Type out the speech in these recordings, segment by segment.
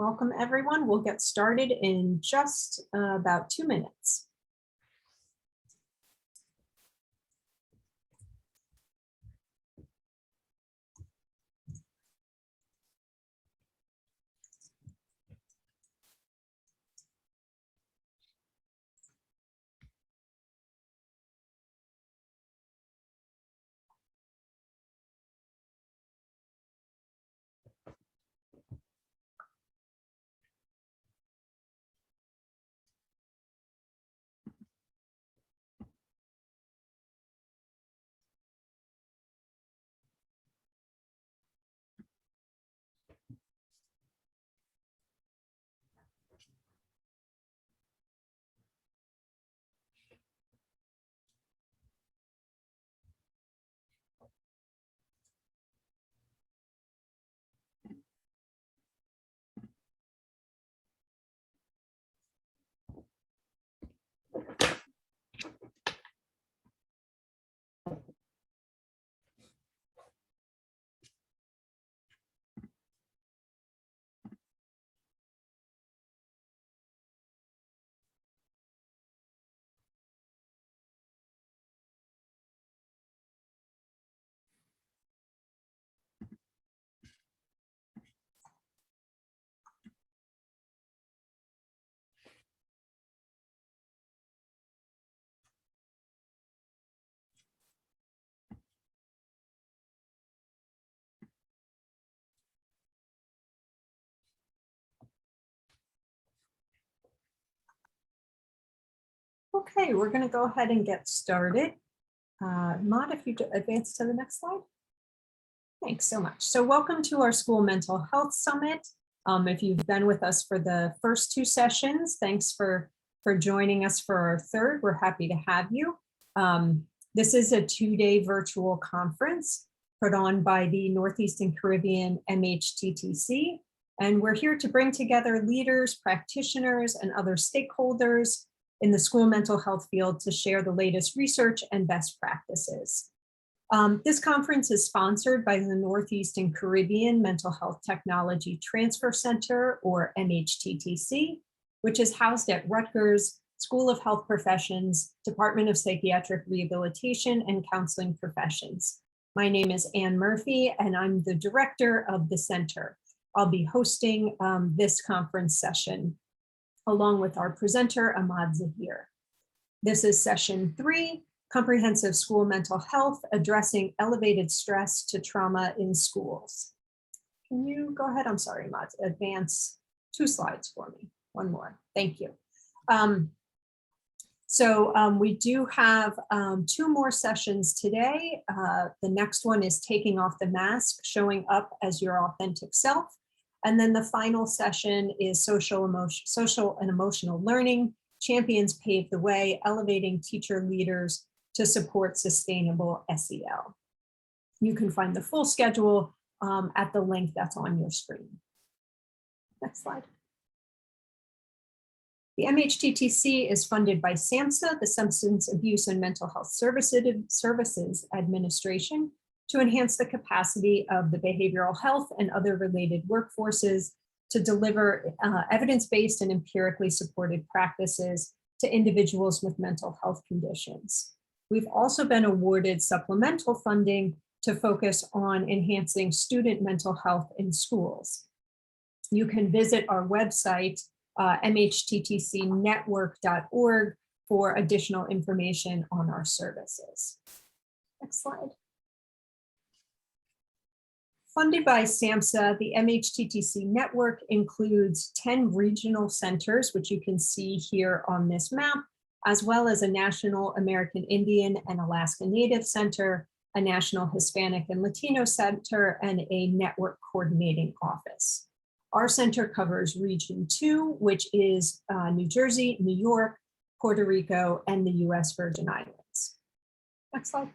Welcome, everyone. We'll get started in just about 2 minutes. Okay, we're going to go ahead and get started. Imad, if you advance to the next slide. Thanks so much. So welcome to our School Mental Health Summit. If you've been with us for the first 2 sessions, thanks for joining us for our third. We're happy to have you. This is a 2-day virtual conference put on by the Northeastern Caribbean MHTTC. And we're here to bring together leaders, practitioners, and other stakeholders in the school mental health field to share the latest research and best practices. This conference is sponsored by the Northeastern Caribbean Mental Health Technology Transfer Center, or MHTTC, which is housed at Rutgers School of Health Professions, Department of Psychiatric Rehabilitation and Counseling Professions. My name is Ann Murphy, and I'm the director of the center. I'll be hosting this conference session along with our presenter, Imad Zaheer. This is session 3, Comprehensive School Mental Health, Addressing Elevated Stress to Trauma in Schools. Can you go ahead? I'm sorry, Imad, advance 2 slides for me. One more, thank you. We do have 2 more sessions today. The next one is Taking Off the Mask, Showing Up as Your Authentic Self. And then the final session is Social and Emotional Learning, Champions Pave the Way, Elevating Teacher Leaders to Support Sustainable SEL. You can find the full schedule at the link that's on your screen. Next slide. The MHTTC is funded by SAMHSA, the Substance Abuse and Mental Health Services Administration, to enhance the capacity of the behavioral health and other related workforces to deliver evidence-based and empirically supported practices to individuals with mental health conditions. We've also been awarded supplemental funding to focus on enhancing student mental health in schools. You can visit our website, mhttcnetwork.org, for additional information on our services. Next slide. Funded by SAMHSA, the MHTTC network includes 10 regional centers, which you can see here on this map, as well as a National American Indian and Alaska Native Center, a National Hispanic and Latino Center, and a network coordinating office. Our center covers Region 2, which is New Jersey, New York, Puerto Rico, and the US Virgin Islands. Next slide.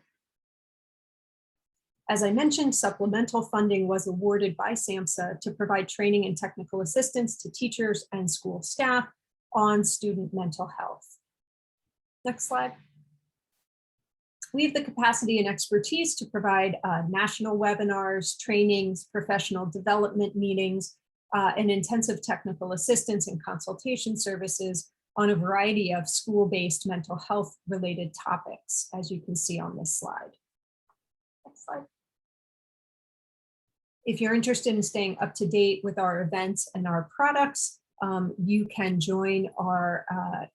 As I mentioned, supplemental funding was awarded by SAMHSA to provide training and technical assistance to teachers and school staff on student mental health. Next slide. We have the capacity and expertise to provide national webinars, trainings, professional development meetings and intensive technical assistance and consultation services on a variety of school-based mental health related topics, as you can see on this slide. Next slide. If you're interested in staying up to date with our events and our products, you can join our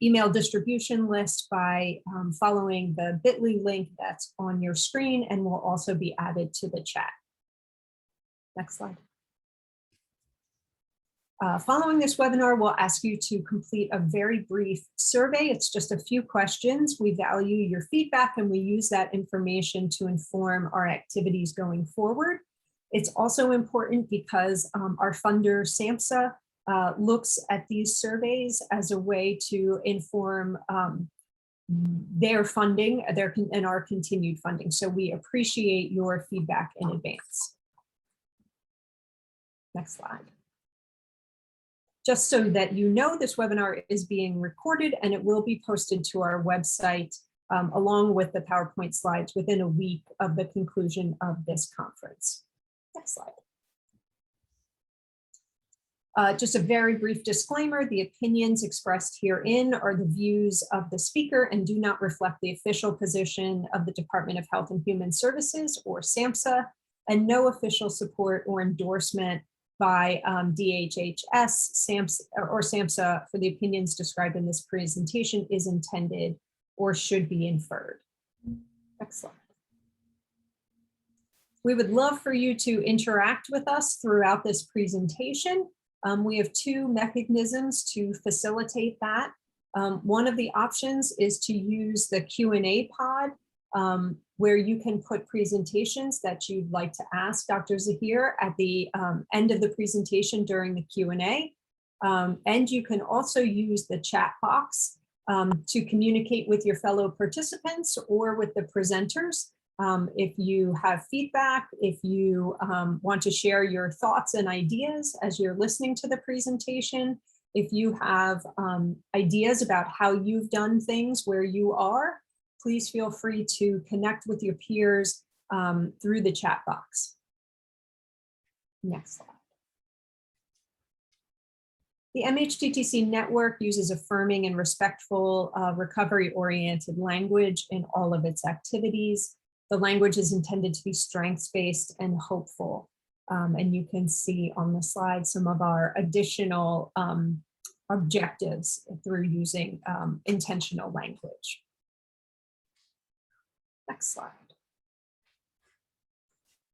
email distribution list by following the bit.ly link that's on your screen and will also be added to the chat. Next slide. Following this webinar, we'll ask you to complete a very brief survey. It's just a few questions. We value your feedback and we use that information to inform our activities going forward. It's also important because our funder, SAMHSA, looks at these surveys as a way to inform their funding and our continued funding. So we appreciate your feedback in advance. Next slide. Just so that you know, this webinar is being recorded and it will be posted to our website along with the PowerPoint slides within a week of the conclusion of this conference. Next slide. Just a very brief disclaimer, the opinions expressed herein are the views of the speaker and do not reflect the official position of the Department of Health and Human Services or SAMHSA, and no official support or endorsement by DHHS, SAMHSA, or SAMHSA for the opinions described in this presentation is intended or should be inferred. Next slide. We would love for you to interact with us throughout this presentation. We have two mechanisms to facilitate that. One of the options is to use the Q&A pod, where you can put presentations that you'd like to ask Dr. Zaheer at the end of the presentation during the Q&A. And you can also use the chat box to communicate with your fellow participants or with the presenters. If you have feedback, if you want to share your thoughts and ideas as you're listening to the presentation, if you have ideas about how you've done things where you are, please feel free to connect with your peers through the chat box. Next slide. The MHTTC network uses affirming and respectful recovery-oriented language in all of its activities. The language is intended to be strengths-based and hopeful. And you can see on the slide some of our additional objectives through using intentional language. Next slide.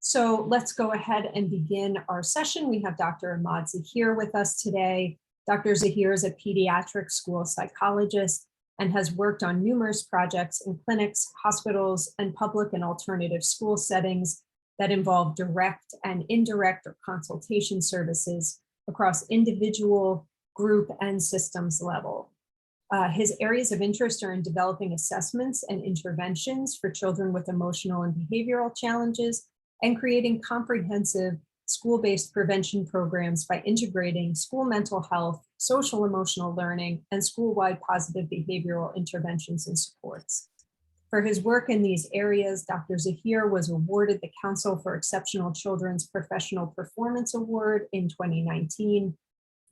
So let's go ahead and begin our session. We have Dr. Imad Zaheer with us today. Dr. Zaheer is a pediatric school psychologist and has worked on numerous projects in clinics, hospitals, and public and alternative school settings that involve direct and indirect or consultation services across individual, group, and systems level. His areas of interest are in developing assessments and interventions for children with emotional and behavioral challenges and creating comprehensive school-based prevention programs by integrating school mental health, social emotional learning, and school-wide positive behavioral interventions and supports. For his work in these areas, Dr. Zaheer was awarded the Council for Exceptional Children's Professional Performance Award in 2019.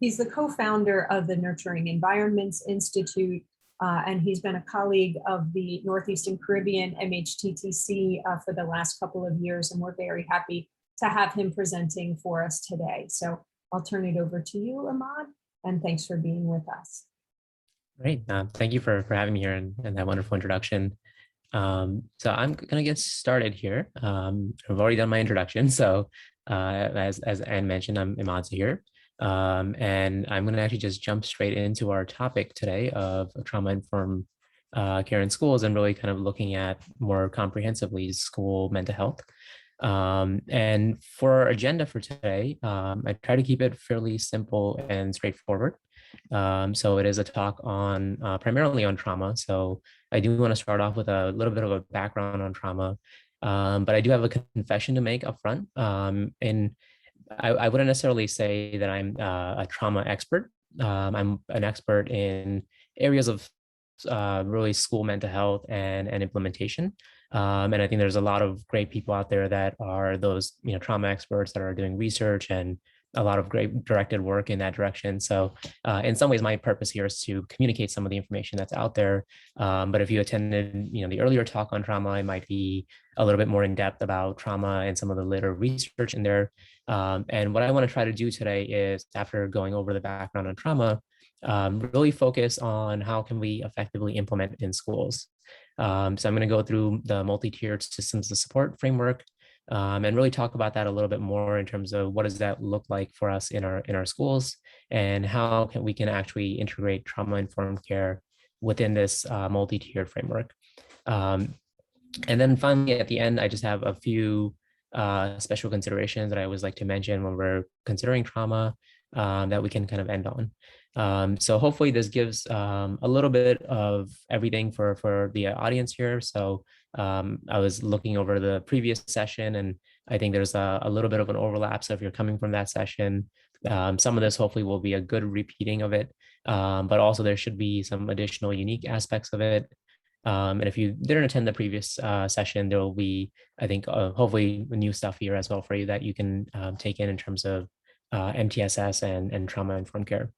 He's the co-founder of the Nurturing Environments Institute, and he's been a colleague of the Northeastern Caribbean MHTTC for the last couple of years, and we're very happy to have him presenting for us today. So I'll turn it over to you, Imad, and thanks for being with us. Great. Thank you for having me here and that wonderful introduction. So I'm going to get started here. I've already done my introduction. So as Anne mentioned, I'm Imad Zaheer. And I'm going to actually just jump straight into our topic today of trauma-informed care in schools and really kind of looking at more comprehensively school mental health. And for our agenda for today, I try to keep it fairly simple and straightforward. So it is a talk on primarily on trauma. So I do want to start off with a little bit of a background on trauma, but I do have a confession to make up front. And I wouldn't necessarily say that I'm a trauma expert. I'm an expert in areas of really school mental health and implementation. And I think there's a lot of great people out there that are those trauma experts that are doing research and a lot of great directed work in that direction. So in some ways, my purpose here is to communicate some of the information that's out there. But if you attended, the earlier talk on trauma, it might be a little bit more in depth about trauma and some of the later research in there. And what I want to try to do today is, after going over the background on trauma, really focus on how can we effectively implement in schools. So I'm going to go through the multi-tiered systems of support framework, and really talk about that a little bit more in terms of what does that look like for us in our schools, and how can we actually integrate trauma-informed care within this multi-tiered framework. And then finally, at the end, I just have a few special considerations that I always like to mention when we're considering trauma, that we can kind of end on. So hopefully this gives a little bit of everything for the audience here. So I was looking over the previous session, and I think there's a little bit of an overlap. So if you're coming from that session, some of this hopefully will be a good repeating of it, but also there should be some additional unique aspects of it. And if you didn't attend the previous session, there will be, I think, hopefully new stuff here as well for you that you can take in terms of MTSS and trauma-informed care.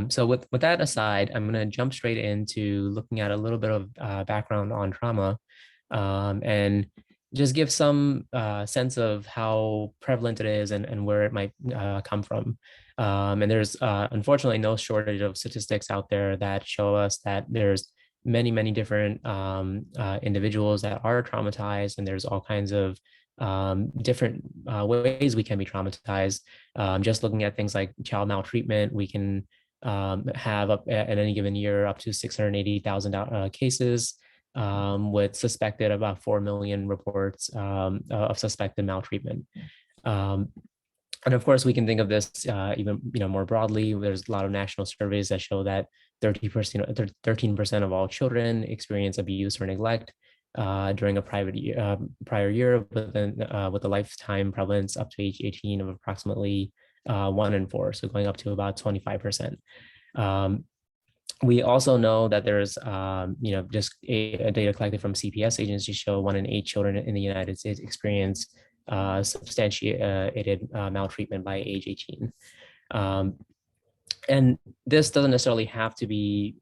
So with that aside, I'm going to jump straight into looking at a little bit of background on trauma, and just give some sense of how prevalent it is and where it might come from. And there's unfortunately no shortage of statistics out there that show us that there's many different individuals that are traumatized, and there's all kinds of different ways we can be traumatized. Just looking at things like child maltreatment, we can have up at any given year up to 680,000 cases, with suspected about 4 million reports of suspected maltreatment. And of course, we can think of this even more broadly. There's a lot of national surveys that show that 13% of all children experience abuse or neglect during a prior year, with a lifetime prevalence up to age 18 of approximately 1 in 4, so going up to about 25%. We also know that there's, just a data collected from CPS agencies show 1 in 8 children in the United States experience substantiated maltreatment by age 18. And this doesn't necessarily have to be,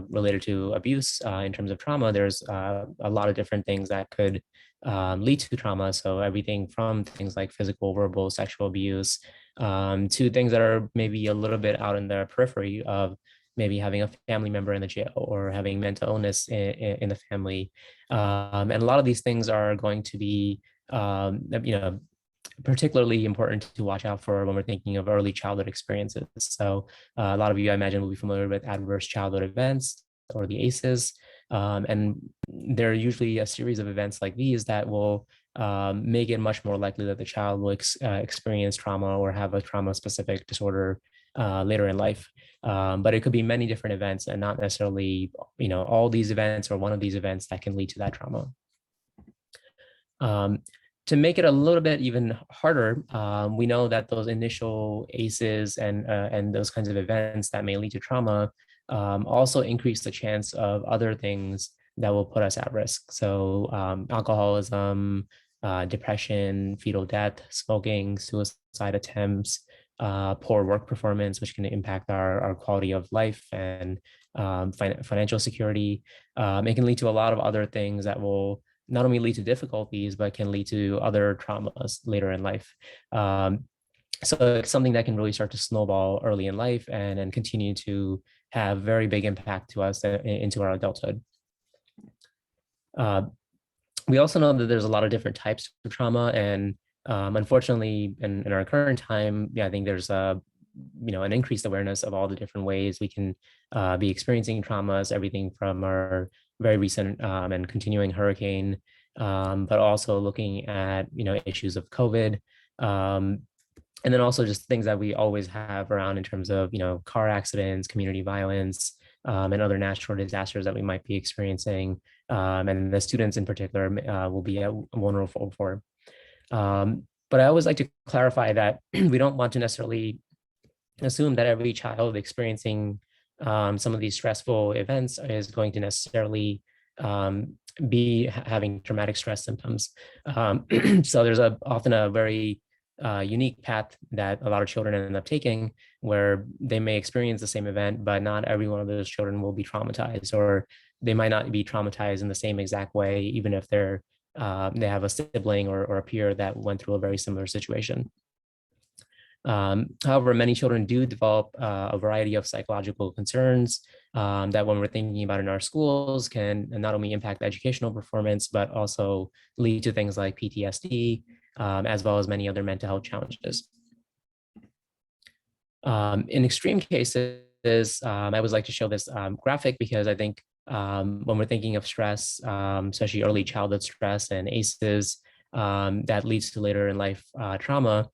related to abuse in terms of trauma. There's a lot of different things that could lead to trauma. So everything from things like physical, verbal, sexual abuse, to things that are maybe a little bit out in the periphery of maybe having a family member in the jail or having mental illness in the family. And a lot of these things are going to be, particularly important to watch out for when we're thinking of early childhood experiences. So a lot of you, I imagine, will be familiar with adverse childhood events, or the ACEs. And there are usually a series of events like these that will make it much more likely that the child will experience trauma or have a trauma-specific disorder later in life. But it could be many different events, and not necessarily, all these events or one of these events that can lead to that trauma. To make it a little bit even harder, we know that those initial ACEs and those kinds of events that may lead to trauma also increase the chance of other things that will put us at risk. So alcoholism, depression, fetal death, smoking, suicide attempts, poor work performance, which can impact our quality of life and financial security. It can lead to a lot of other things that will not only lead to difficulties, but can lead to other traumas later in life. So it's something that can really start to snowball early in life and continue to have very big impact to us into our adulthood. We also know that there's a lot of different types of trauma, and unfortunately, in our current time, I think there's an increased awareness of all the different ways we can be experiencing traumas, everything from our very recent and continuing hurricane, but also looking at issues of COVID, and then also just things that we always have around in terms of car accidents, community violence, and other natural disasters that we might be experiencing, and the students in particular will be vulnerable for. But I always like to clarify that we don't want to necessarily assume that every child experiencing some of these stressful events is going to necessarily be having traumatic stress symptoms. So there's often a very unique path that a lot of children end up taking, where they may experience the same event, but not every one of those children will be traumatized, or they might not be traumatized in the same exact way, even if they have a sibling or a peer that went through a very similar situation. However, many children do develop a variety of psychological concerns that when we're thinking about in our schools can not only impact educational performance, but also lead to things like PTSD, as well as many other mental health challenges. In extreme cases, I always like to show this graphic because I think when we're thinking of stress, especially early childhood stress and ACEs, that leads to later in life trauma,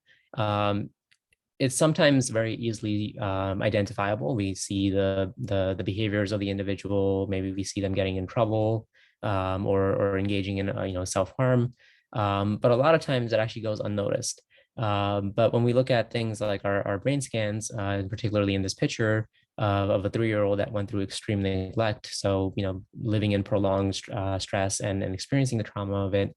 it's sometimes very easily identifiable. We see the behaviors of the individual. Maybe we see them getting in trouble or engaging in self-harm. But a lot of times it actually goes unnoticed. But when we look at things like our brain scans, particularly in this picture of a 3-year-old that went through extreme neglect, so living in prolonged stress and experiencing the trauma of it,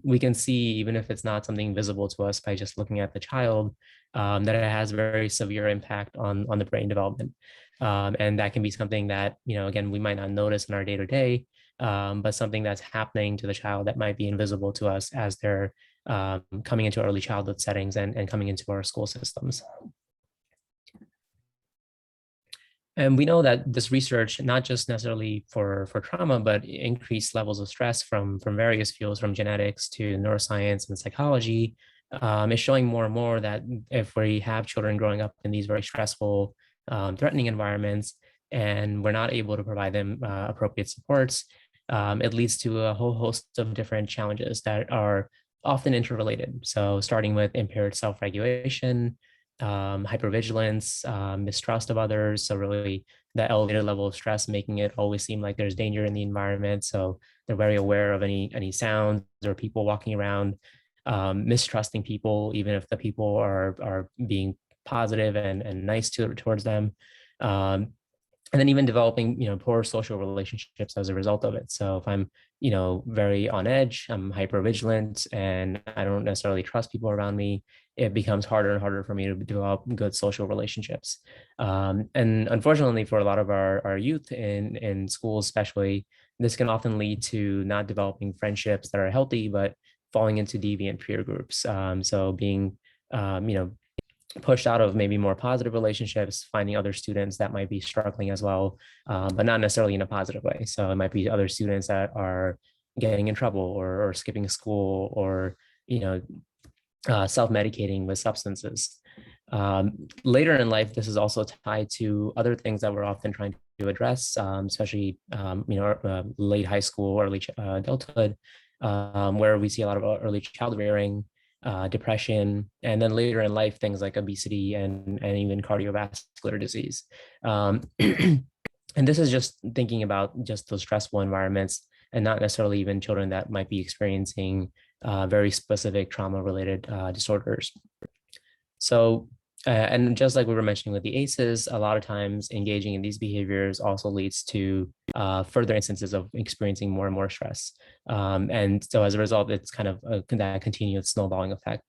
we can see, even if it's not something visible to us by just looking at the child, that it has very severe impact on the brain development. And that can be something that, again, we might not notice in our day-to-day, but something that's happening to the child that might be invisible to us as they're coming into early childhood settings and coming into our school systems. And we know that this research, not just necessarily for trauma, but increased levels of stress from various fields, from genetics to neuroscience and psychology, is showing more and more that if we have children growing up in these very stressful, threatening environments, and we're not able to provide them appropriate supports, it leads to a whole host of different challenges that are often interrelated. So starting with impaired self-regulation, hypervigilance, mistrust of others. So really the elevated level of stress, making it always seem like there's danger in the environment. So they're very aware of any sounds or people walking around, mistrusting people, even if the people are being positive and nice towards them. And then even developing poor social relationships as a result of it. So if I'm very on edge, I'm hyper vigilant, and I don't necessarily trust people around me, it becomes harder and harder for me to develop good social relationships. And unfortunately, for a lot of our youth in schools especially, this can often lead to not developing friendships that are healthy, but falling into deviant peer groups. So being pushed out of maybe more positive relationships, finding other students that might be struggling as well, but not necessarily in a positive way. So it might be other students that are getting in trouble or skipping school, or self-medicating with substances. Later in life, this is also tied to other things that we're often trying to address, especially late high school, early adulthood, where we see a lot of early child rearing, depression, and then later in life, things like obesity and even cardiovascular disease. And this is just thinking about just those stressful environments, and not necessarily even children that might be experiencing very specific trauma-related disorders. So, and just like we were mentioning with the ACEs, a lot of times engaging in these behaviors also leads to further instances of experiencing more and more stress. And so as a result, it's kind of that continuous snowballing effect.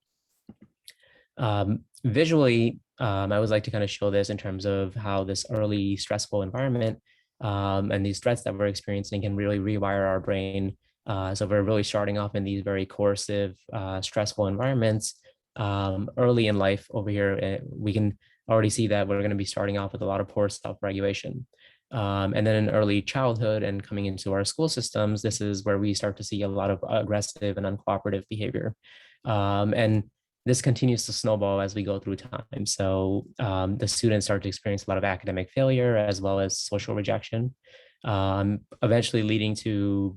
Visually, I always like to kind of show this in terms of how this early stressful environment and these threats that we're experiencing can really rewire our brain. So we're really starting off in these very coercive, stressful environments early in life. Over here, we can already see that we're going to be starting off with a lot of poor self-regulation. And then in early childhood and coming into our school systems, this is where we start to see a lot of aggressive and uncooperative behavior. And this continues to snowball as we go through time. So the students start to experience a lot of academic failure as well as social rejection, eventually leading to,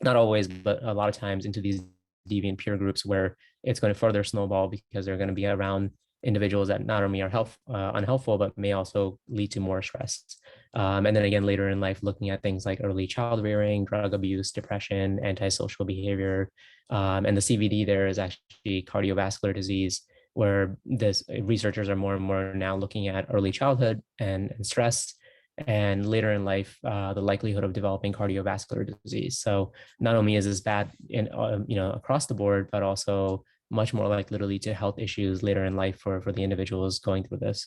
not always, but a lot of times, into these deviant peer groups where it's going to further snowball because they're going to be around individuals that not only are unhelpful, but may also lead to more stress. And then again, later in life, looking at things like early child rearing, drug abuse, depression, antisocial behavior. And the CBD there is actually cardiovascular disease, where researchers are more and more now looking at early childhood and stress, and later in life, the likelihood of developing cardiovascular disease. So not only is this bad in across the board, but also much more likely to lead to health issues later in life for the individuals going through this.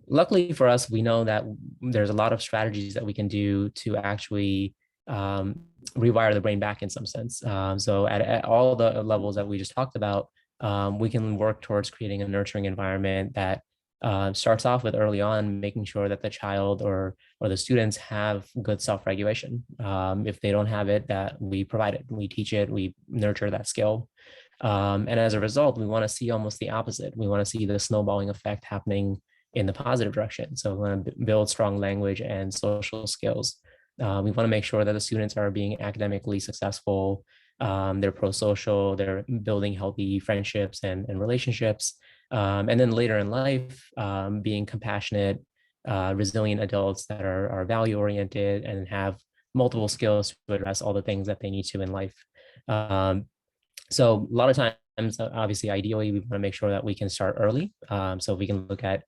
Luckily for us, we know that there's a lot of strategies that we can do to actually rewire the brain back in some sense. So at all the levels that we just talked about, we can work towards creating a nurturing environment that starts off with early on, making sure that the child or the students have good self-regulation. If they don't have it, that we provide it, we teach it, we nurture that skill. And as a result, we want to see almost the opposite. We want to see the snowballing effect happening in the positive direction. So we want to build strong language and social skills. We want to make sure that the students are being academically successful, they're pro-social, they're building healthy friendships and relationships. And then later in life, being compassionate, resilient adults that are value-oriented and have multiple skills to address all the things that they need to in life. So a lot of times, obviously, ideally, we want to make sure that we can start early. So we can look at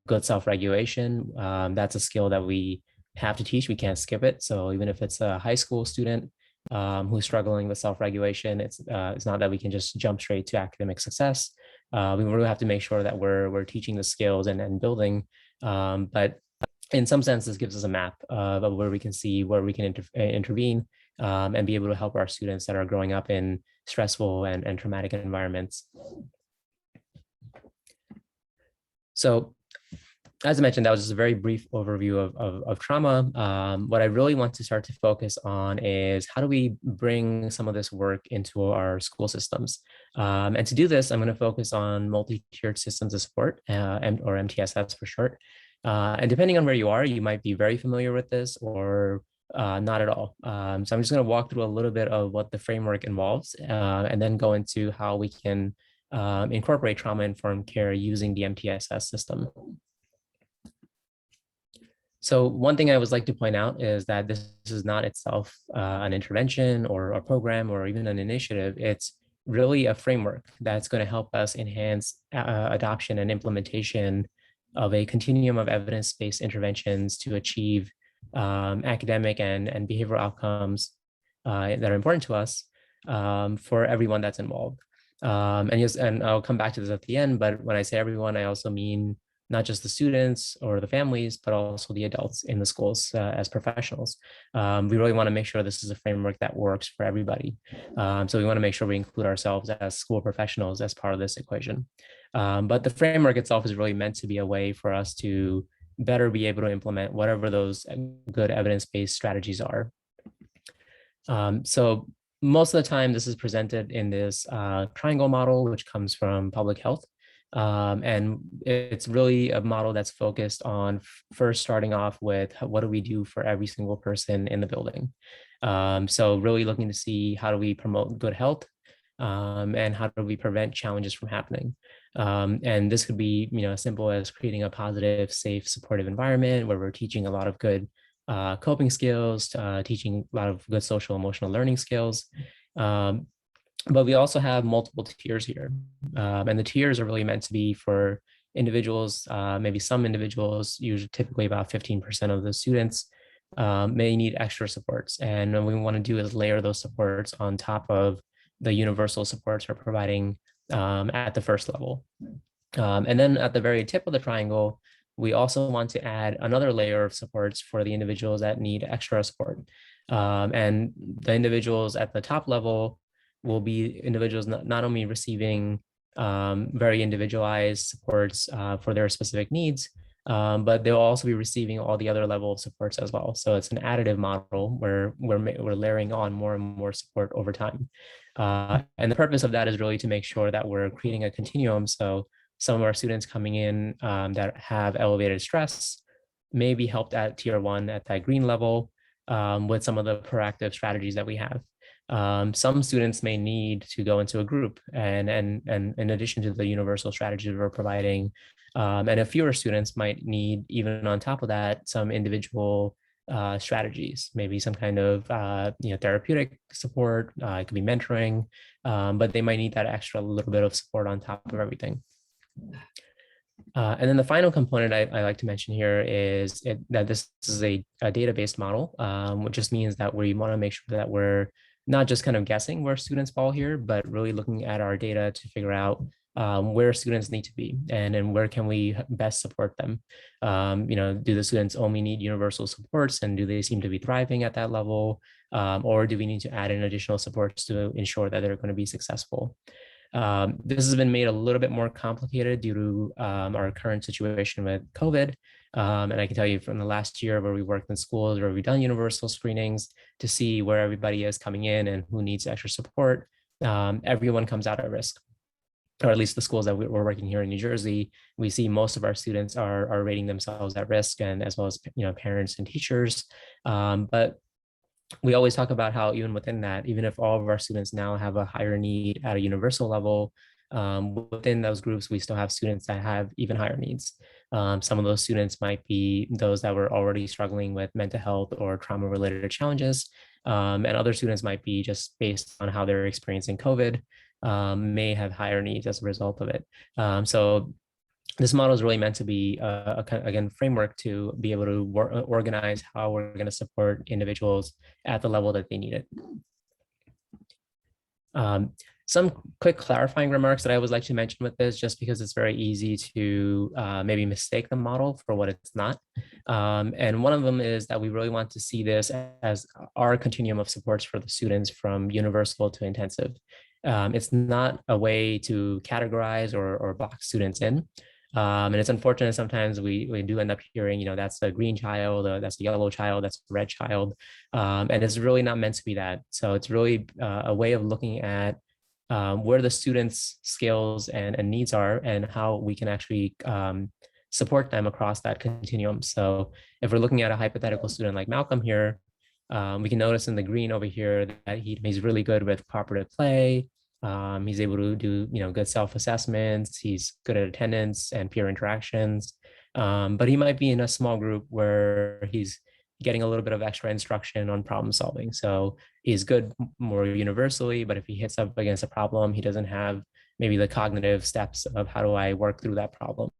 good self-regulation. That's a skill that we have to teach. We can't skip it. So even if it's a high school student who's struggling with self-regulation, it's not that we can just jump straight to academic success. We really have to make sure that we're teaching the skills and building. But in some sense, this gives us a map of where we can see where we can intervene and be able to help our students that are growing up in stressful and traumatic environments. So as I mentioned, that was just a very brief overview of trauma. What I really want to start to focus on is how do we bring some of this work into our school systems? And to do this, I'm going to focus on multi-tiered systems of support, or MTSS for short. And depending on where you are, you might be very familiar with this or not at all. So I'm just going to walk through a little bit of what the framework involves and then go into how we can incorporate trauma-informed care using the MTSS system. So one thing I always like to point out is that this is not itself an intervention or a program or even an initiative. It's really a framework that's going to help us enhance adoption and implementation of a continuum of evidence-based interventions to achieve academic and behavioral outcomes that are important to us for everyone that's involved. And I'll come back to this at the end, but when I say everyone, I also mean not just the students or the families, but also the adults in the schools as professionals. We really want to make sure this is a framework that works for everybody. So we want to make sure we include ourselves as school professionals as part of this equation. But the framework itself is really meant to be a way for us to better be able to implement whatever those good evidence-based strategies are. So most of the time, this is presented in this triangle model, which comes from public health. And it's really a model that's focused on first starting off with what do we do for every single person in the building. So really looking to see how do we promote good health and how do we prevent challenges from happening. And this could be, as simple as creating a positive, safe, supportive environment where we're teaching a lot of good coping skills, teaching a lot of good social emotional learning skills. But we also have multiple tiers here. And the tiers are really meant to be for individuals, maybe some individuals, usually typically about 15% of the students may need extra supports. And what we want to do is layer those supports on top of the universal supports we're providing at the first level. And then at the very tip of the triangle, we also want to add another layer of supports for the individuals that need extra support. And the individuals at the top level will be individuals not only receiving very individualized supports for their specific needs, but they'll also be receiving all the other level of supports as well. So it's an additive model where we're layering on more and more support over time. And the purpose of that is really to make sure that we're creating a continuum. So some of our students coming in that have elevated stress may be helped at tier 1 at that green level with some of the proactive strategies that we have. Some students may need to go into a group and in addition to the universal strategies we're providing, and a fewer students might need, even on top of that, some individual strategies, maybe some kind of therapeutic support. It could be mentoring, but they might need that extra little bit of support on top of everything. And then the final component I like to mention here is that this is a database model, which just means that we want to make sure that we're not just kind of guessing where students fall here, but really looking at our data to figure out where students need to be and where can we best support them. Do the students only need universal supports and do they seem to be thriving at that level? Or do we need to add in additional supports to ensure that they're going to be successful? This has been made a little bit more complicated due to our current situation with COVID. And I can tell you from the last year where we worked in schools where we've done universal screenings to see where everybody is coming in and who needs extra support, everyone comes out at risk. Or at least the schools that we're working here in New Jersey, we see most of our students are rating themselves at risk, and as well as parents and teachers. But we always talk about how even within that, even if all of our students now have a higher need at a universal level, within those groups, we still have students that have even higher needs. Some of those students might be those that were already struggling with mental health or trauma-related challenges, and other students might be just based on how they're experiencing COVID, may have higher needs as a result of it. So this model is really meant to be a kind of, again, framework to be able to organize how we're going to support individuals at the level that they need it. Some quick clarifying remarks that I always like to mention with this, just because it's very easy to maybe mistake the model for what it's not. And one of them is that we really want to see this as our continuum of supports for the students from universal to intensive. It's not a way to categorize or box students in. And it's unfortunate sometimes we do end up hearing, that's a green child, that's a yellow child, that's a red child. And it's really not meant to be that. So it's really a way of looking at where the students' skills and needs are and how we can actually support them across that continuum. So if we're looking at a hypothetical student like Malcolm here, we can notice in the green over here that he's really good with cooperative play. He's able to do, good self-assessments. He's good at attendance and peer interactions. But he might be in a small group where he's getting a little bit of extra instruction on problem solving. So he's good more universally, but if he hits up against a problem, he doesn't have maybe the cognitive steps of how do I work through that problem.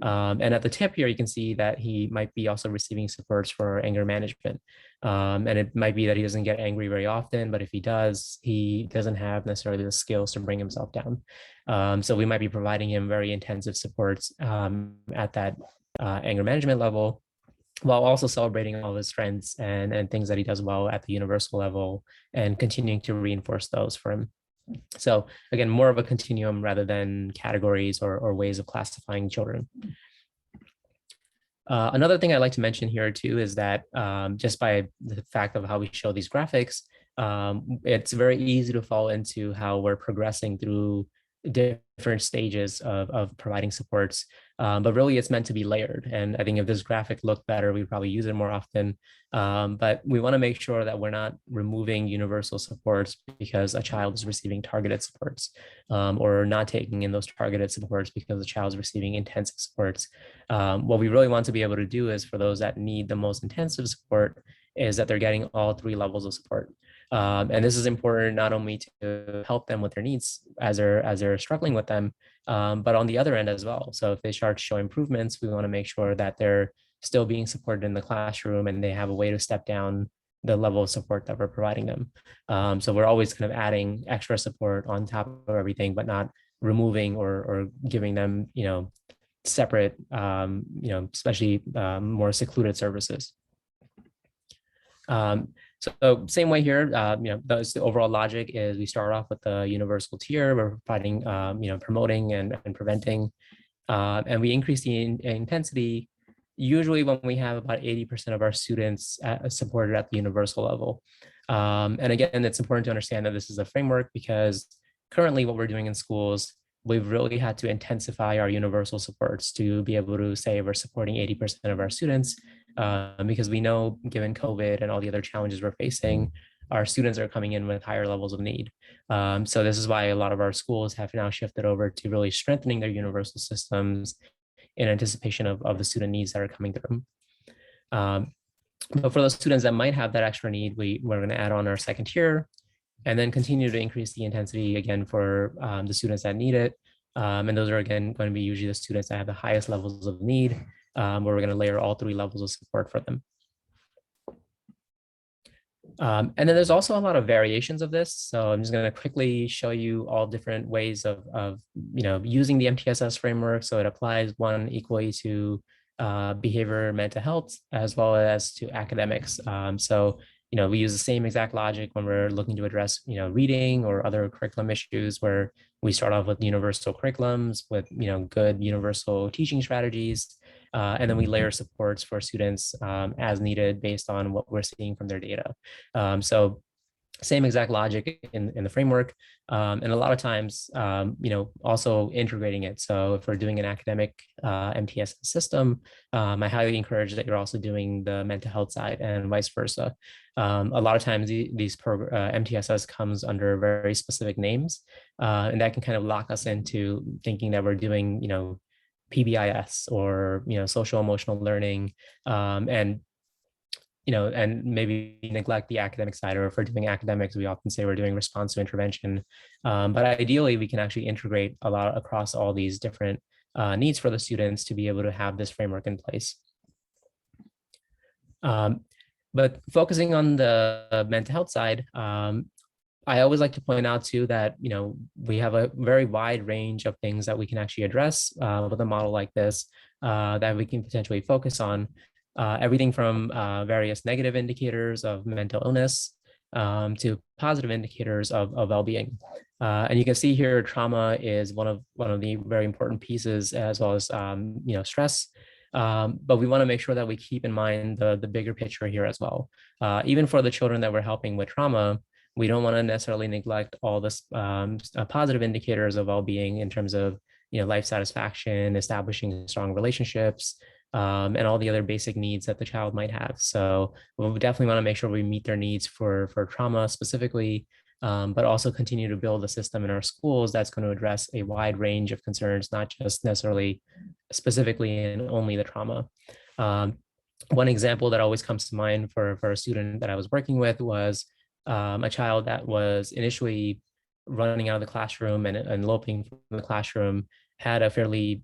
And at the tip here, you can see that he might be also receiving supports for anger management. And it might be that he doesn't get angry very often, but if he does, he doesn't have necessarily the skills to bring himself down. So we might be providing him very intensive supports at that anger management level, while also celebrating all of his strengths and things that he does well at the universal level and continuing to reinforce those for him. So again, more of a continuum rather than categories or ways of classifying children. Another thing I'd like to mention here too is that just by the fact of how we show these graphics, it's very easy to fall into how we're progressing through different stages of providing supports, but really it's meant to be layered. And I think if this graphic looked better, we'd probably use it more often. But we want to make sure that we're not removing universal supports because a child is receiving targeted supports, or not taking in those targeted supports because the child is receiving intensive supports. What we really want to be able to do is for those that need the most intensive support is that they're getting all three levels of support. And this is important not only to help them with their needs as they're struggling with them, but on the other end as well. So if they start to show improvements, we want to make sure that they're still being supported in the classroom and they have a way to step down the level of support that we're providing them. So we're always kind of adding extra support on top of everything, but not removing or giving them, separate, especially more secluded services. So same way here, that's the overall logic is we start off with the universal tier, we're providing, promoting and preventing, and we increase the intensity usually when we have about 80% of our students supported at the universal level. And again, it's important to understand that this is a framework because currently what we're doing in schools, we've really had to intensify our universal supports to be able to say we're supporting 80% of our students, because we know given COVID and all the other challenges we're facing, our students are coming in with higher levels of need. So this is why a lot of our schools have now shifted over to really strengthening their universal systems in anticipation of the student needs that are coming through. But for those students that might have that extra need, we're going to add on our second tier and then continue to increase the intensity again for the students that need it. And those are again going to be usually the students that have the highest levels of need, where we're going to layer all three levels of support for them. And then there's also a lot of variations of this. So I'm just going to quickly show you all different ways of using the MTSS framework. So it applies one equally to behavior, mental health, as well as to academics. We use the same exact logic when we're looking to address, reading or other curriculum issues, where we start off with universal curriculums with, good universal teaching strategies. And then we layer supports for students as needed based on what we're seeing from their data. So same exact logic in the framework. And a lot of times, also integrating it. So if we're doing an academic MTSS system, I highly encourage that you're also doing the mental health side and vice versa. A lot of times these MTSS comes under very specific names, and that can kind of lock us into thinking that we're doing, PBIS or, social emotional learning, and maybe neglect the academic side. Or if we're doing academics, we often say we're doing response to intervention. But ideally, we can actually integrate a lot across all these different needs for the students to be able to have this framework in place. But focusing on the mental health side, I always like to point out too that, we have a very wide range of things that we can actually address with a model like this that we can potentially focus on. Everything from various negative indicators of mental illness to positive indicators of well-being. And you can see here, trauma is one of the very important pieces, as well as stress. But we want to make sure that we keep in mind the bigger picture here as well. Even for the children that we're helping with trauma, we don't want to necessarily neglect all this positive indicators of well-being in terms of life satisfaction, establishing strong relationships, and all the other basic needs that the child might have. So we definitely want to make sure we meet their needs for trauma specifically, but also continue to build a system in our schools that's going to address a wide range of concerns, not just necessarily specifically and only the trauma. One example that always comes to mind for a student that I was working with was a child that was initially running out of the classroom and eloping from the classroom, had a fairly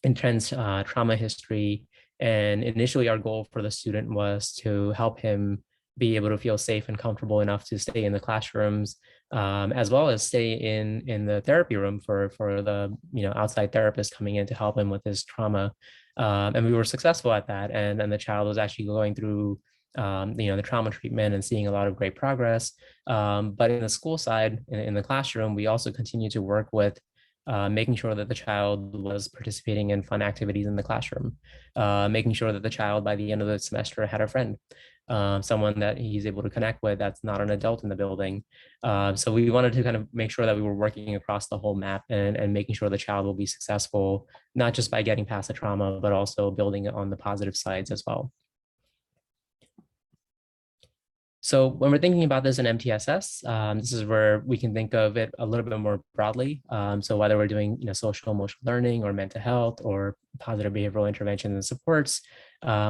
intense trauma history. And initially our goal for the student was to help him be able to feel safe and comfortable enough to stay in the classrooms, as well as stay in the therapy room for the outside therapist coming in to help him with his trauma. And we were successful at that. And then the child was actually going through the trauma treatment and seeing a lot of great progress. But in the school side, in the classroom, we also continue to work with making sure that the child was participating in fun activities in the classroom, making sure that the child by the end of the semester had a friend, someone that he's able to connect with that's not an adult in the building. So we wanted to kind of make sure that we were working across the whole map and making sure the child will be successful, not just by getting past the trauma, but also building on the positive sides as well. So when we're thinking about this in MTSS, this is where we can think of it a little bit more broadly. So whether we're doing social emotional learning or mental health or positive behavioral interventions and supports,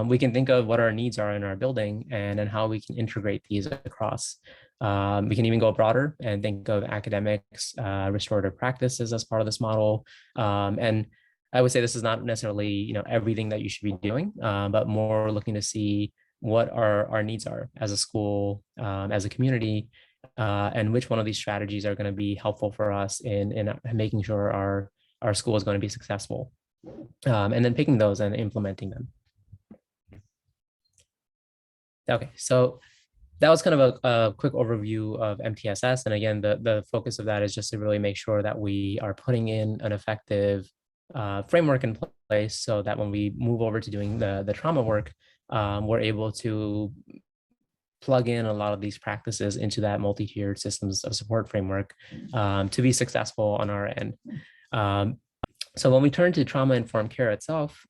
we can think of what our needs are in our building and how we can integrate these across. We can even go broader and think of academics, restorative practices as part of this model. And I would say this is not necessarily everything that you should be doing, but more looking to see what our needs are as a school, as a community, and which one of these strategies are going to be helpful for us in making sure our school is going to be successful, and then picking those and implementing them. Okay, so that was kind of a quick overview of MTSS. And again, the focus of that is just to really make sure that we are putting in an effective framework in place so that when we move over to doing the trauma work, we're able to plug in a lot of these practices into that multi-tiered systems of support framework to be successful on our end. So when we turn to trauma-informed care itself,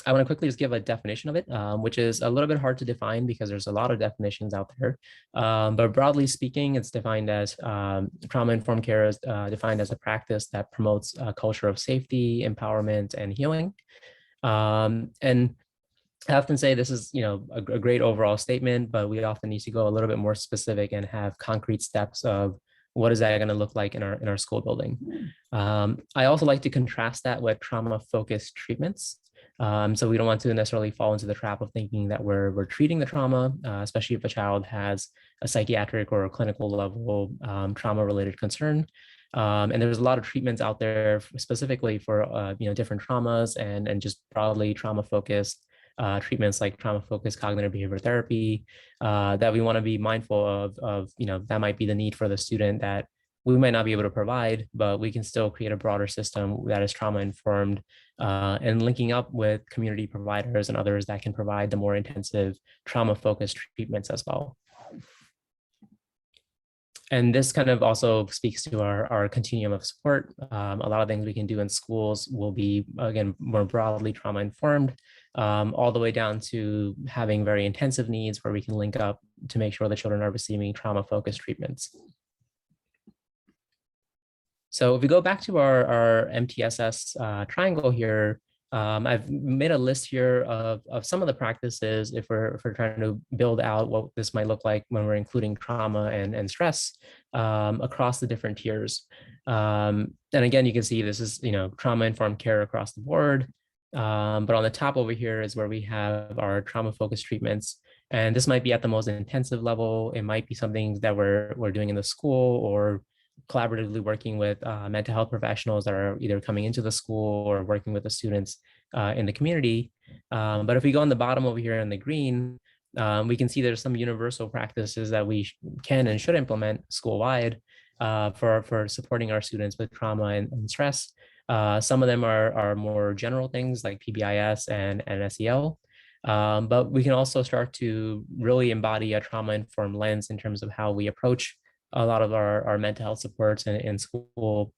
I want to quickly just give a definition of it, which is a little bit hard to define because there's a lot of definitions out there. But broadly speaking, it's defined as trauma-informed care is defined as a practice that promotes a culture of safety, empowerment, and healing. And I often say this is, a great overall statement, but we often need to go a little bit more specific and have concrete steps of what is that going to look like in our school building. I also like to contrast that with trauma-focused treatments. So we don't want to necessarily fall into the trap of thinking that we're treating the trauma, especially if a child has a psychiatric or a clinical level trauma-related concern. And there's a lot of treatments out there specifically for different traumas and just broadly trauma-focused treatments like trauma-focused cognitive behavioral therapy that we want to be mindful of, that might be the need for the student that we might not be able to provide, but we can still create a broader system that is trauma-informed and linking up with community providers and others that can provide the more intensive trauma-focused treatments as well. And this kind of also speaks to our continuum of support. A lot of things we can do in schools will be, again, more broadly trauma-informed, all the way down to having very intensive needs where we can link up to make sure the children are receiving trauma-focused treatments. So if we go back to our MTSS triangle here, I've made a list here of some of the practices if we're trying to build out what this might look like when we're including trauma and stress across the different tiers. And again, you can see this is trauma-informed care across the board. But on the top over here is where we have our trauma-focused treatments. And this might be at the most intensive level. It might be something that we're doing in the school or collaboratively working with mental health professionals that are either coming into the school or working with the students in the community. But if we go on the bottom over here in the green, we can see there's some universal practices that we can and should implement school-wide for supporting our students with trauma and stress. Some of them are more general things like PBIS and SEL. But we can also start to really embody a trauma-informed lens in terms of how we approach a lot of our mental health supports in school,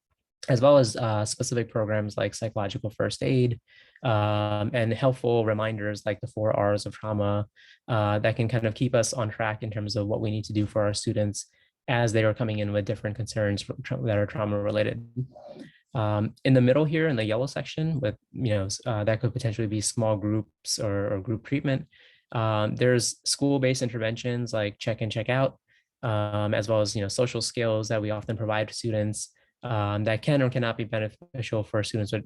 as well as specific programs like psychological first aid and helpful reminders like the 4 R's of trauma that can kind of keep us on track in terms of what we need to do for our students as they are coming in with different concerns that are trauma related. In the middle here in the yellow section with, that could potentially be small groups or group treatment. There's school-based interventions like check in, check out, as well as social skills that we often provide to students that can or cannot be beneficial for students with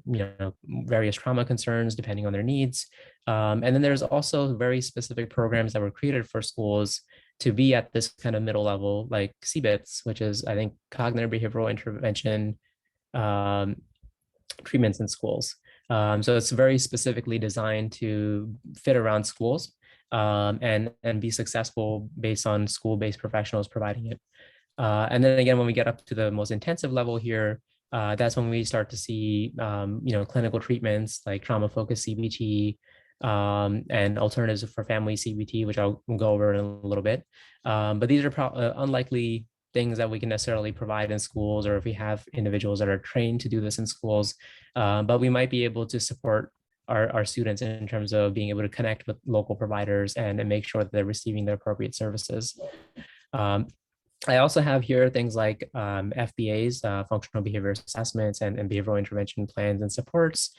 various trauma concerns depending on their needs. And then there's also very specific programs that were created for schools to be at this kind of middle level, like CBITS, which is, I think, cognitive behavioral intervention treatments in schools. So it's very specifically designed to fit around schools and be successful based on school-based professionals providing it. And then again, when we get up to the most intensive level here, that's when we start to see, clinical treatments like trauma-focused CBT and alternatives for family CBT, which I'll go over in a little bit. But these are unlikely things that we can necessarily provide in schools, or if we have individuals that are trained to do this in schools, but we might be able to support our students in terms of being able to connect with local providers and make sure that they're receiving the appropriate services. I also have here things like FBAs, functional behavior assessments, and behavioral intervention plans and supports,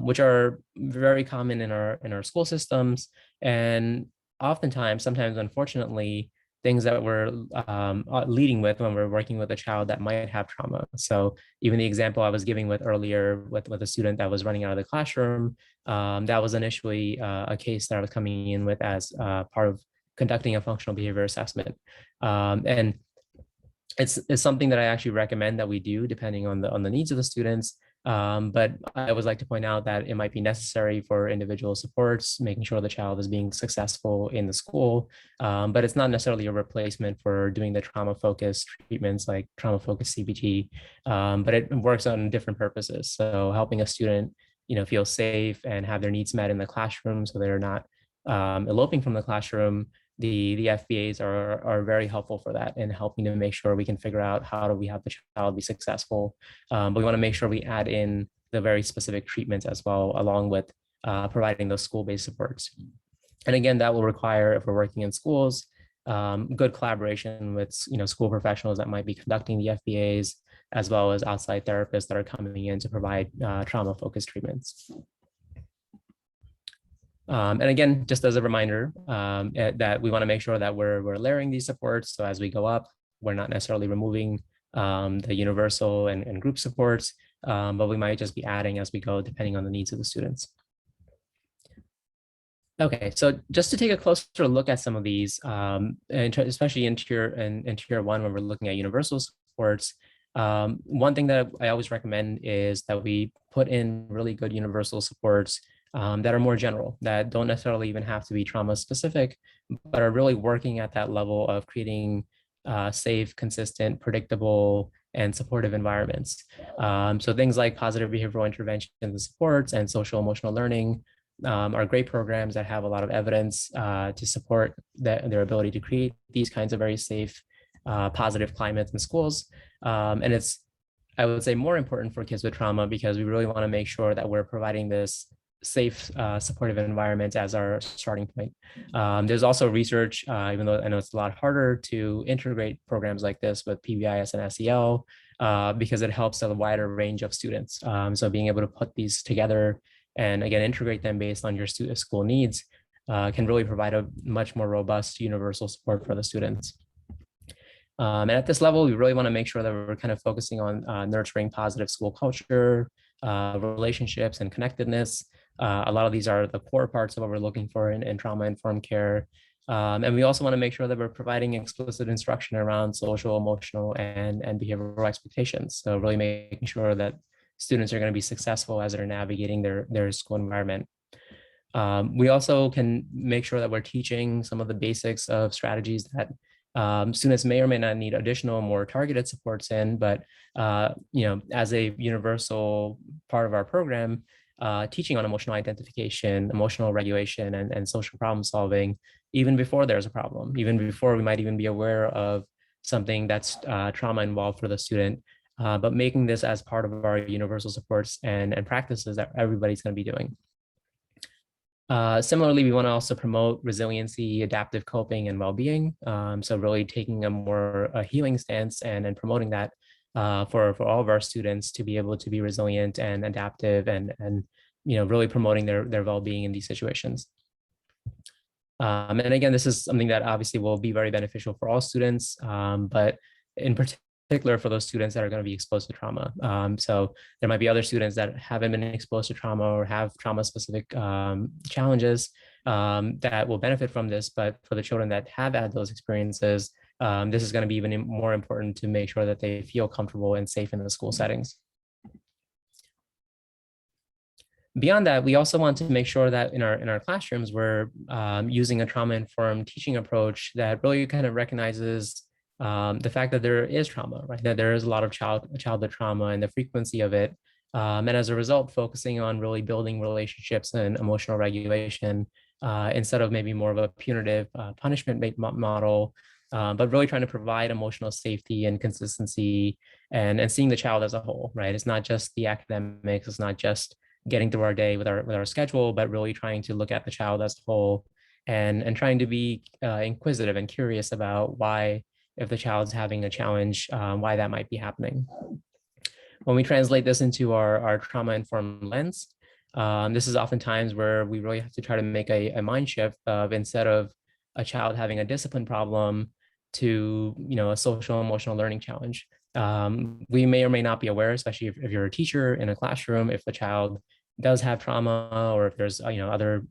which are very common in our school systems. And oftentimes, sometimes unfortunately, things that we're leading with when we're working with a child that might have trauma. So even the example I was giving with earlier with a student that was running out of the classroom, that was initially a case that I was coming in with as part of conducting a functional behavior assessment. And it's something that I actually recommend that we do depending on the needs of the students. But I always like to point out that it might be necessary for individual supports, making sure the child is being successful in the school. But it's not necessarily a replacement for doing the trauma-focused treatments like trauma-focused CBT, but it works on different purposes. So helping a student, feel safe and have their needs met in the classroom so they're not eloping from the classroom. The FBAs are very helpful for that and helping to make sure we can figure out how do we have the child be successful. But we want to make sure we add in the very specific treatments as well, along with providing those school-based supports. And again, that will require, if we're working in schools, good collaboration with school professionals that might be conducting the FBAs, as well as outside therapists that are coming in to provide trauma-focused treatments. And again, just as a reminder that we want to make sure that we're layering these supports. So as we go up, we're not necessarily removing the universal and group supports, but we might just be adding as we go, depending on the needs of the students. Okay, so just to take a closer look at some of these, especially in tier one, when we're looking at universal supports, one thing that I always recommend is that we put in really good universal supports that are more general, that don't necessarily even have to be trauma specific, but are really working at that level of creating safe, consistent, predictable, and supportive environments. So things like positive behavioral interventions and supports and social emotional learning are great programs that have a lot of evidence to support their ability to create these kinds of very safe, positive climates in schools. And it's, I would say, more important for kids with trauma because we really want to make sure that we're providing this safe, supportive environment as our starting point. There's also research, even though I know it's a lot harder to integrate programs like this with PBIS and SEL, because it helps a wider range of students. So being able to put these together and again, integrate them based on your school needs can really provide a much more robust universal support for the students. And at this level, we really want to make sure that we're kind of focusing on nurturing positive school culture, relationships, and connectedness. A lot of these are the core parts of what we're looking for in trauma-informed care. And we also want to make sure that we're providing explicit instruction around social, emotional, and behavioral expectations. So really making sure that students are going to be successful as they're navigating their school environment. We also can make sure that we're teaching some of the basics of strategies that students may or may not need additional, more targeted supports in, but as a universal part of our program, teaching on emotional identification, emotional regulation, and social problem solving, even before there's a problem, even before we might even be aware of something that's trauma involved for the student, but making this as part of our universal supports and practices that everybody's going to be doing. Similarly, we want to also promote resiliency, adaptive coping, and well-being. So really taking a more healing stance and promoting that for all of our students to be able to be resilient and adaptive and really promoting their well-being in these situations. And again, this is something that obviously will be very beneficial for all students, but in particular for those students that are going to be exposed to trauma. So there might be other students that haven't been exposed to trauma or have trauma-specific challenges that will benefit from this, but for the children that have had those experiences, this is going to be even more important to make sure that they feel comfortable and safe in the school settings. Beyond that, we also want to make sure that in our classrooms, we're using a trauma-informed teaching approach that really kind of recognizes the fact that there is trauma, right? That there is a lot of childhood trauma and the frequency of it. And as a result, focusing on really building relationships and emotional regulation instead of maybe more of a punitive punishment model, but really trying to provide emotional safety and consistency and seeing the child as a whole, right? It's not just the academics, it's not just getting through our day with our schedule, but really trying to look at the child as a whole and trying to be inquisitive and curious about why, if the child's having a challenge, why that might be happening. When we translate this into our trauma-informed lens, this is oftentimes where we really have to try to make a mind shift of instead of a child having a discipline problem to a social emotional learning challenge. We may or may not be aware, especially if you're a teacher in a classroom, if the child does have trauma or if there's other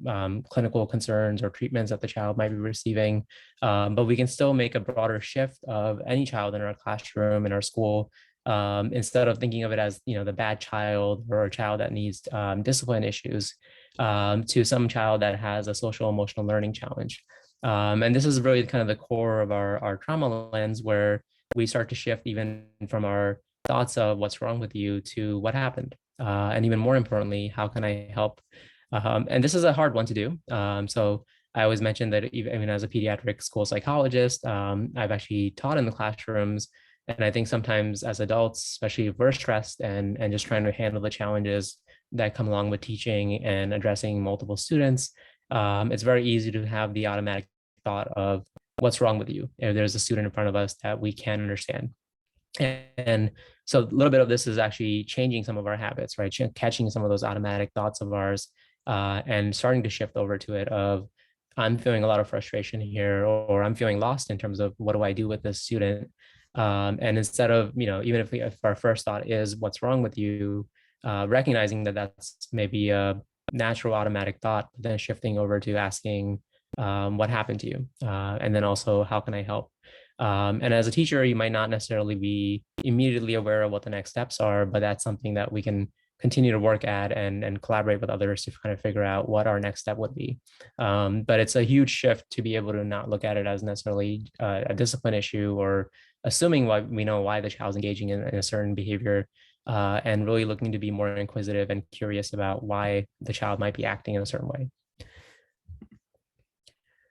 clinical concerns or treatments that the child might be receiving. But we can still make a broader shift of any child in our classroom, in our school, instead of thinking of it as the bad child or a child that needs discipline issues, to some child that has a social emotional learning challenge. And this is really kind of the core of our trauma lens, where we start to shift even from our thoughts of what's wrong with you to what happened. And even more importantly, how can I help? And this is a hard one to do. So I always mention that even as a pediatric school psychologist, I've actually taught in the classrooms. And I think sometimes as adults, especially if we're stressed and just trying to handle the challenges that come along with teaching and addressing multiple students, it's very easy to have the automatic thought of what's wrong with you if there's a student in front of us that we can't understand. And so a little bit of this is actually changing some of our habits, right? Catching some of those automatic thoughts of ours and starting to shift over to it of, I'm feeling a lot of frustration here, or I'm feeling lost in terms of what do I do with this student? And instead of, even if our first thought is what's wrong with you, recognizing that that's maybe a natural automatic thought, but then shifting over to asking, what happened to you? And then also, how can I help? And as a teacher, you might not necessarily be immediately aware of what the next steps are, but that's something that we can continue to work at and collaborate with others to kind of figure out what our next step would be. But it's a huge shift to be able to not look at it as necessarily a discipline issue or assuming why we know why the child's engaging in a certain behavior, and really looking to be more inquisitive and curious about why the child might be acting in a certain way.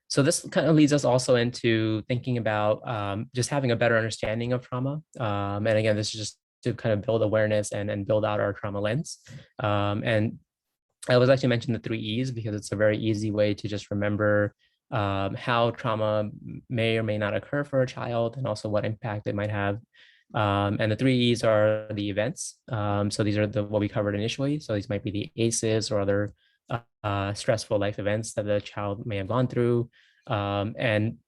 So this kind of leads us also into thinking about just having a better understanding of trauma. And again, this is just to kind of build awareness and build out our trauma lens. And I always like to mention the 3 E's because it's a very easy way to just remember how trauma may or may not occur for a child and also what impact it might have. And the 3 E's are the events. So these are what we covered initially. So these might be the ACEs or other stressful life events that the child may have gone through. And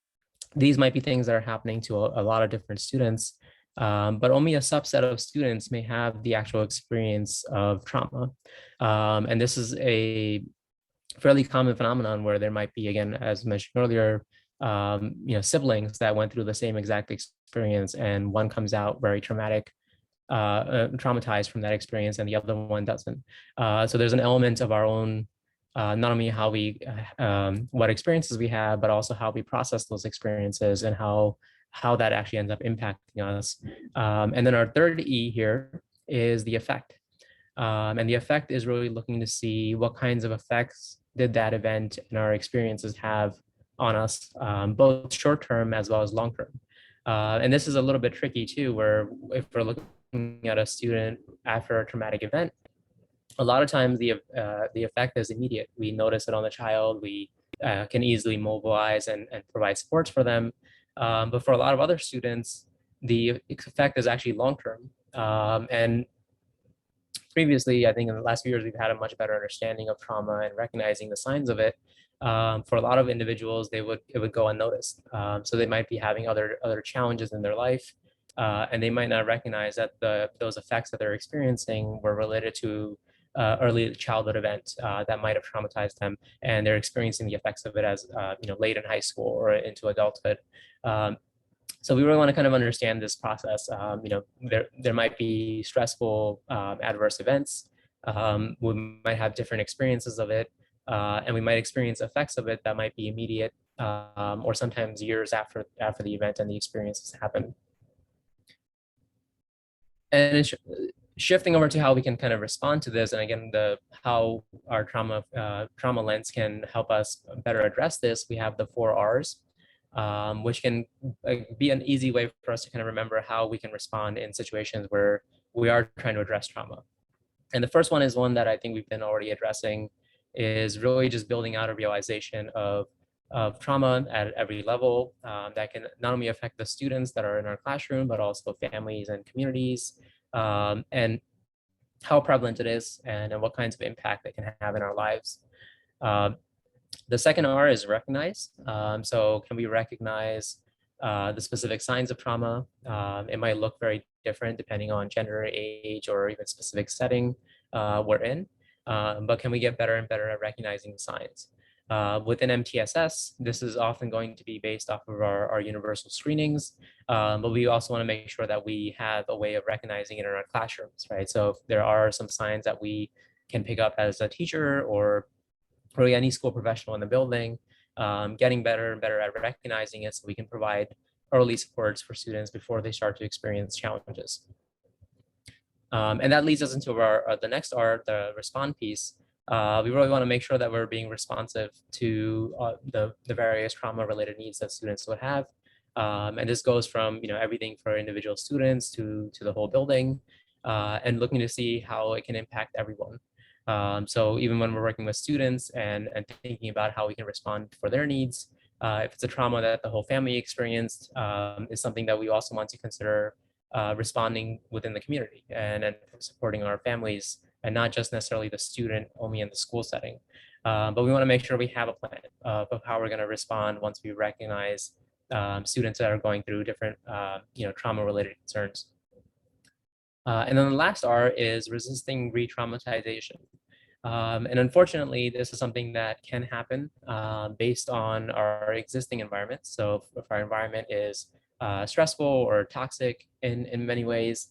these might be things that are happening to a lot of different students, but only a subset of students may have the actual experience of trauma. And this is a fairly common phenomenon where there might be, again, as mentioned earlier, siblings that went through the same exact experience, and one comes out very traumatized from that experience, and the other one doesn't. So there's an element of our own, not only how we, what experiences we have, but also how we process those experiences and how that actually ends up impacting us. And then our third E here is the effect. And the effect is really looking to see what kinds of effects did that event and our experiences have on us, both short term as well as long term. And this is a little bit tricky too, where if we're looking at a student after a traumatic event, a lot of times the effect is immediate. We notice it on the child. We can easily mobilize and provide supports for them. But for a lot of other students, the effect is actually long term. And previously, I think in the last few years, we've had a much better understanding of trauma and recognizing the signs of it. For a lot of individuals, it would go unnoticed. So they might be having other challenges in their life, and they might not recognize that those effects that they're experiencing were related to early childhood events that might have traumatized them, and they're experiencing the effects of it as late in high school or into adulthood. So we really want to kind of understand this process. There might be stressful adverse events. We might have different experiences of it, and we might experience effects of it that might be immediate, or sometimes years after the event and the experiences happen. And it's shifting over to how we can kind of respond to this, and again, how our trauma lens can help us better address this. We have the 4 Rs. Which can be an easy way for us to kind of remember how we can respond in situations where we are trying to address trauma. And the first one is one that I think we've been already addressing, is really just building out a realization of trauma at every level that can not only affect the students that are in our classroom, but also families and communities, and how prevalent it is and what kinds of impact it can have in our lives. The second R is recognize. So can we recognize the specific signs of trauma? It might look very different depending on gender, age, or even specific setting we're in. But can we get better and better at recognizing the signs? Within MTSS, this is often going to be based off of our universal screenings, but we also want to make sure that we have a way of recognizing it in our classrooms, right? So if there are some signs that we can pick up as a teacher or really any school professional in the building, getting better and better at recognizing it so we can provide early supports for students before they start to experience challenges. And that leads us into the next R, the respond piece. We really want to make sure that we're being responsive to the various trauma-related needs that students would have. And this goes from everything for individual students to the whole building, and looking to see how it can impact everyone. So even when we're working with students and thinking about how we can respond for their needs, if it's a trauma that the whole family experienced, is something that we also want to consider responding within the community and supporting our families, and not just necessarily the student only in the school setting. But we want to make sure we have a plan of how we're going to respond once we recognize students that are going through different trauma-related concerns. And then the last R is resisting re-traumatization. And unfortunately, this is something that can happen based on our existing environment. So if our environment is stressful or toxic in many ways,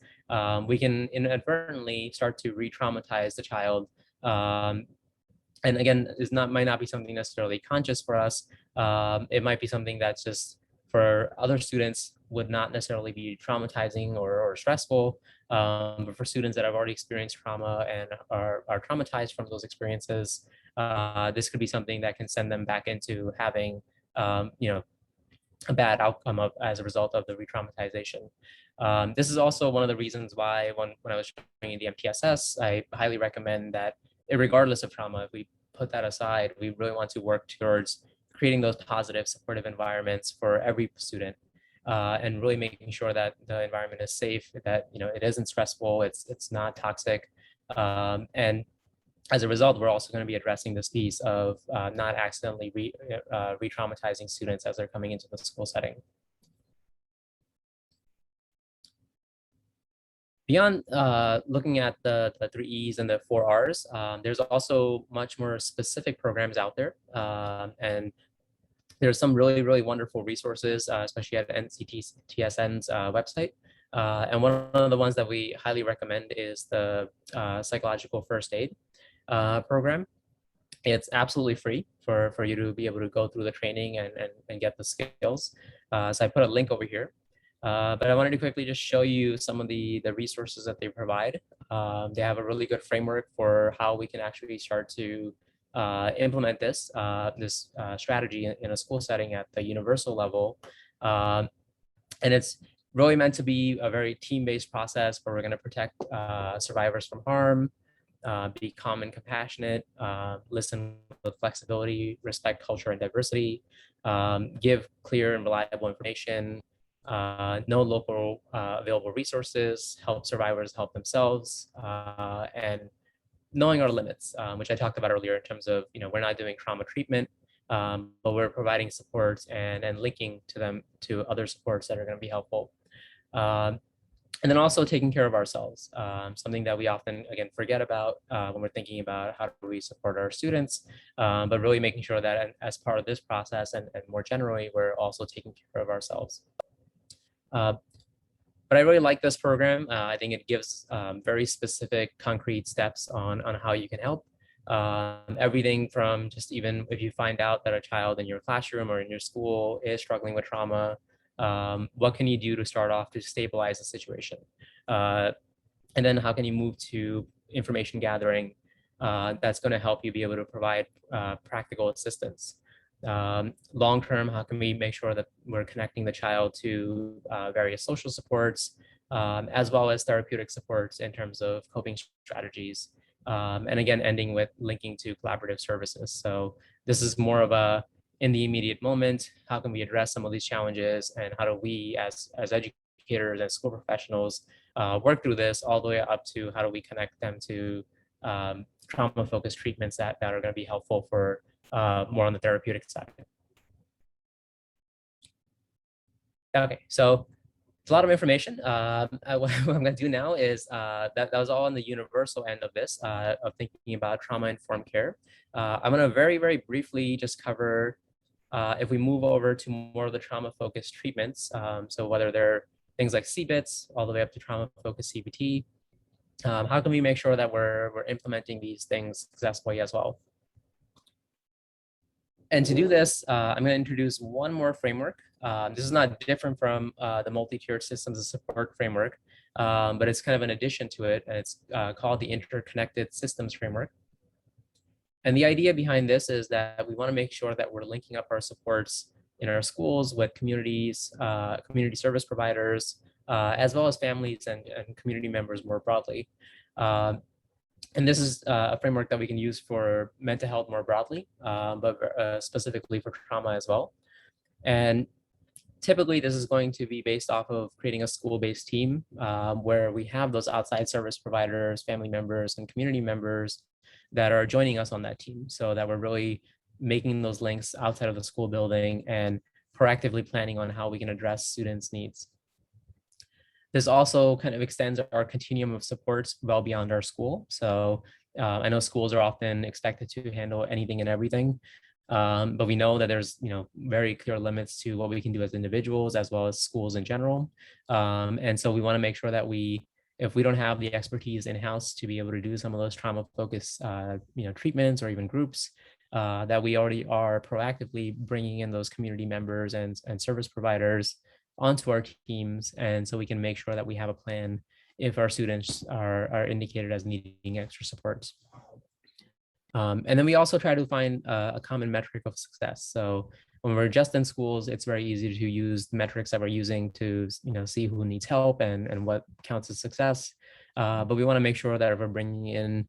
we can inadvertently start to re-traumatize the child. And again, might not be something necessarily conscious for us. It might be something that's just for other students would not necessarily be traumatizing or stressful. But for students that have already experienced trauma and are traumatized from those experiences, this could be something that can send them back into having, a bad outcome as a result of the re-traumatization. This is also one of the reasons why when I was training the MTSS, I highly recommend that regardless of trauma, if we put that aside, we really want to work towards creating those positive supportive environments for every student, and really making sure that the environment is safe, that it isn't stressful, it's not toxic, and as a result, we're also going to be addressing this piece of not accidentally re-traumatizing students as they're coming into the school setting. Beyond looking at the 3 E's and the 4 R's, there's also much more specific programs out there. And there's some really, really wonderful resources, especially at NCTSN's website. And one of the ones that we highly recommend is the psychological first aid program. It's absolutely free for you to be able to go through the training and get the skills. So I put a link over here. But I wanted to quickly just show you some of the resources that they provide. They have a really good framework for how we can actually start to implement this strategy in a school setting at the universal level. And it's really meant to be a very team-based process where we're going to protect survivors from harm, be calm and compassionate, listen with flexibility, respect culture and diversity, give clear and reliable information, know local available resources, help survivors help themselves, and knowing our limits, which I talked about earlier in terms of, we're not doing trauma treatment, but we're providing supports and linking to them to other supports that are going to be helpful. And then also taking care of ourselves, something that we often, again, forget about when we're thinking about how do we support our students, but really making sure that as part of this process and more generally, we're also taking care of ourselves. But I really like this program. I think it gives very specific, concrete steps on how you can help. Everything from just even if you find out that a child in your classroom or in your school is struggling with trauma, what can you do to start off to stabilize the situation? And then how can you move to information gathering that's going to help you be able to provide practical assistance? Long term, how can we make sure that we're connecting the child to various social supports, as well as therapeutic supports in terms of coping strategies? And again, ending with linking to collaborative services. So this is more of a in the immediate moment, how can we address some of these challenges, and how do we as educators and school professionals work through this all the way up to how do we connect them to trauma-focused treatments that are going to be helpful for more on the therapeutic side. Okay, so it's a lot of information. What I'm going to do now is that was all on the universal end of this, of thinking about trauma-informed care. I'm going to very, very briefly just cover if we move over to more of the trauma-focused treatments, so whether they're things like CBITS all the way up to trauma-focused CBT, how can we make sure that we're implementing these things successfully as well? And to do this, I'm going to introduce one more framework. This is not different from the multi-tiered systems of support framework, but it's kind of an addition to it, and it's called the interconnected systems framework. And the idea behind this is that we want to make sure that we're linking up our supports in our schools with communities, community service providers, as well as families and community members more broadly. And this is a framework that we can use for mental health more broadly, but specifically for trauma as well. And typically, this is going to be based off of creating a school-based team where we have those outside service providers, family members, and community members that are joining us on that team, so that we're really making those links outside of the school building and proactively planning on how we can address students' needs. This also kind of extends our continuum of supports well beyond our school. So I know schools are often expected to handle anything and everything, but we know that there's very clear limits to what we can do as individuals as well as schools in general. And so we want to make sure that if we don't have the expertise in-house to be able to do some of those trauma-focused treatments or even groups, that we already are proactively bringing in those community members and service providers onto our teams. And so we can make sure that we have a plan if our students are indicated as needing extra support. And then we also try to find a common metric of success. So when we're just in schools, it's very easy to use the metrics that we're using to see who needs help and what counts as success. But we want to make sure that if we're bringing in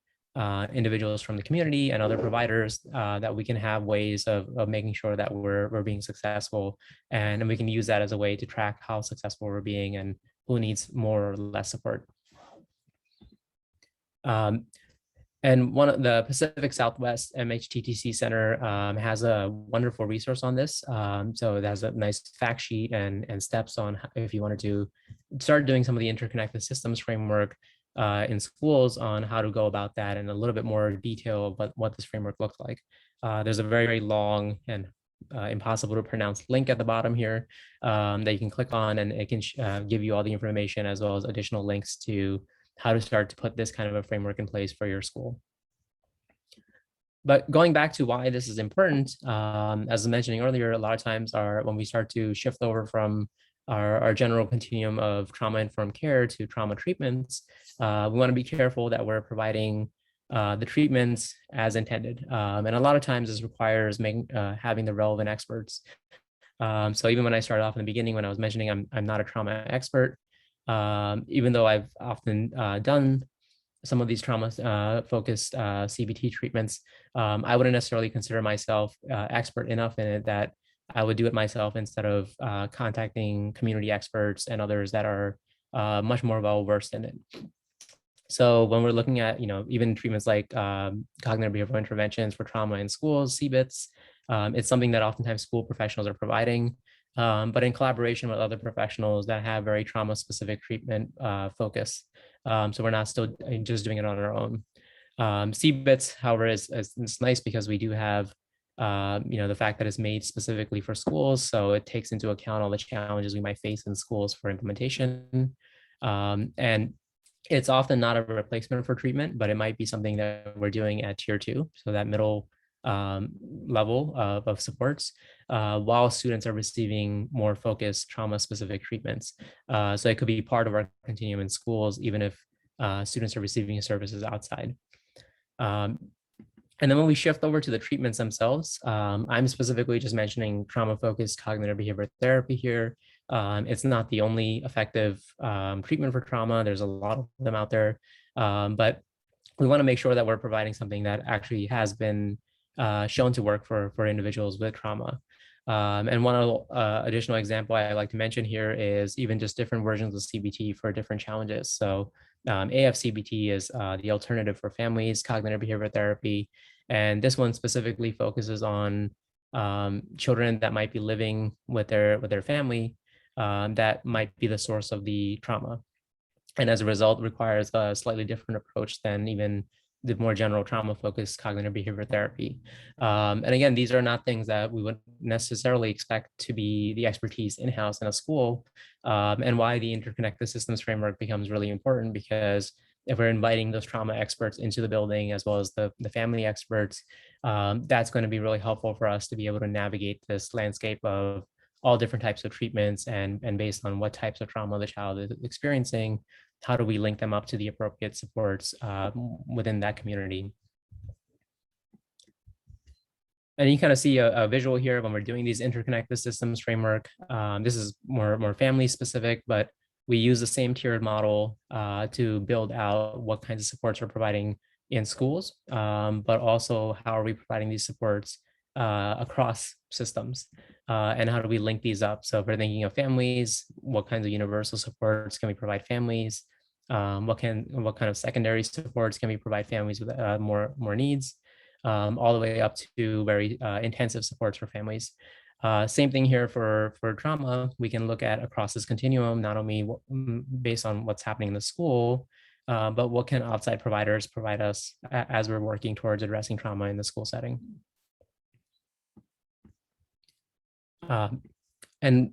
individuals from the community and other providers, that we can have ways of making sure that we're being successful, and we can use that as a way to track how successful we're being and who needs more or less support. And one of the Pacific Southwest MHTTC Center has a wonderful resource on this. So it has a nice fact sheet and steps on if you wanted to start doing some of the interconnected systems framework in schools, on how to go about that and a little bit more detail about what this framework looks like. There's a very, very long and impossible to pronounce link at the bottom here that you can click on, and it can give you all the information as well as additional links to how to start to put this kind of a framework in place for your school. But going back to why this is important, as I was mentioning earlier, a lot of times when we start to shift over from our general continuum of trauma-informed care to trauma treatments, we want to be careful that we're providing the treatments as intended. And a lot of times this requires having the relevant experts. So even when I started off in the beginning, when I was mentioning I'm not a trauma expert, even though I've often done some of these trauma focused CBT treatments, I wouldn't necessarily consider myself expert enough in it that I would do it myself instead of contacting community experts and others that are much more well versed in it. So when we're looking at, even treatments like cognitive behavioral interventions for trauma in schools, CBITS, it's something that oftentimes school professionals are providing, but in collaboration with other professionals that have very trauma-specific treatment focus. So we're not still just doing it on our own. CBITS, however, is nice because we do have, the fact that it's made specifically for schools. So it takes into account all the challenges we might face in schools for implementation. And it's often not a replacement for treatment, but it might be something that we're doing at tier 2. So that middle level of supports, while students are receiving more focused trauma-specific treatments. So it could be part of our continuum in schools, even if students are receiving services outside. And then when we shift over to the treatments themselves, I'm specifically just mentioning trauma-focused cognitive behavioral therapy here. It's not the only effective treatment for trauma. There's a lot of them out there, but we want to make sure that we're providing something that actually has been shown to work for individuals with trauma. And one additional example I like to mention here is even just different versions of CBT for different challenges. So AF-CBT is the alternative for families, cognitive behavioral therapy. And this one specifically focuses on children that might be living with their family that might be the source of the trauma. And as a result, requires a slightly different approach than even the more general trauma-focused cognitive behavior therapy. And again, these are not things that we would necessarily expect to be the expertise in-house in a school, and why the interconnected systems framework becomes really important, because if we're inviting those trauma experts into the building, as well as the family experts, that's going to be really helpful for us to be able to navigate this landscape of all different types of treatments, and based on what types of trauma the child is experiencing, how do we link them up to the appropriate supports within that community. And you kind of see a visual here when we're doing these interconnected systems framework. This is more family specific, but we use the same tiered model to build out what kinds of supports we're providing in schools, but also how are we providing these supports across systems, and how do we link these up? So if we're thinking of families, what kinds of universal supports can we provide families? What kind of secondary supports can we provide families with more needs? All the way up to very intensive supports for families. Same thing here for trauma. We can look at across this continuum, not only based on what's happening in the school, but what can outside providers provide us as we're working towards addressing trauma in the school setting? And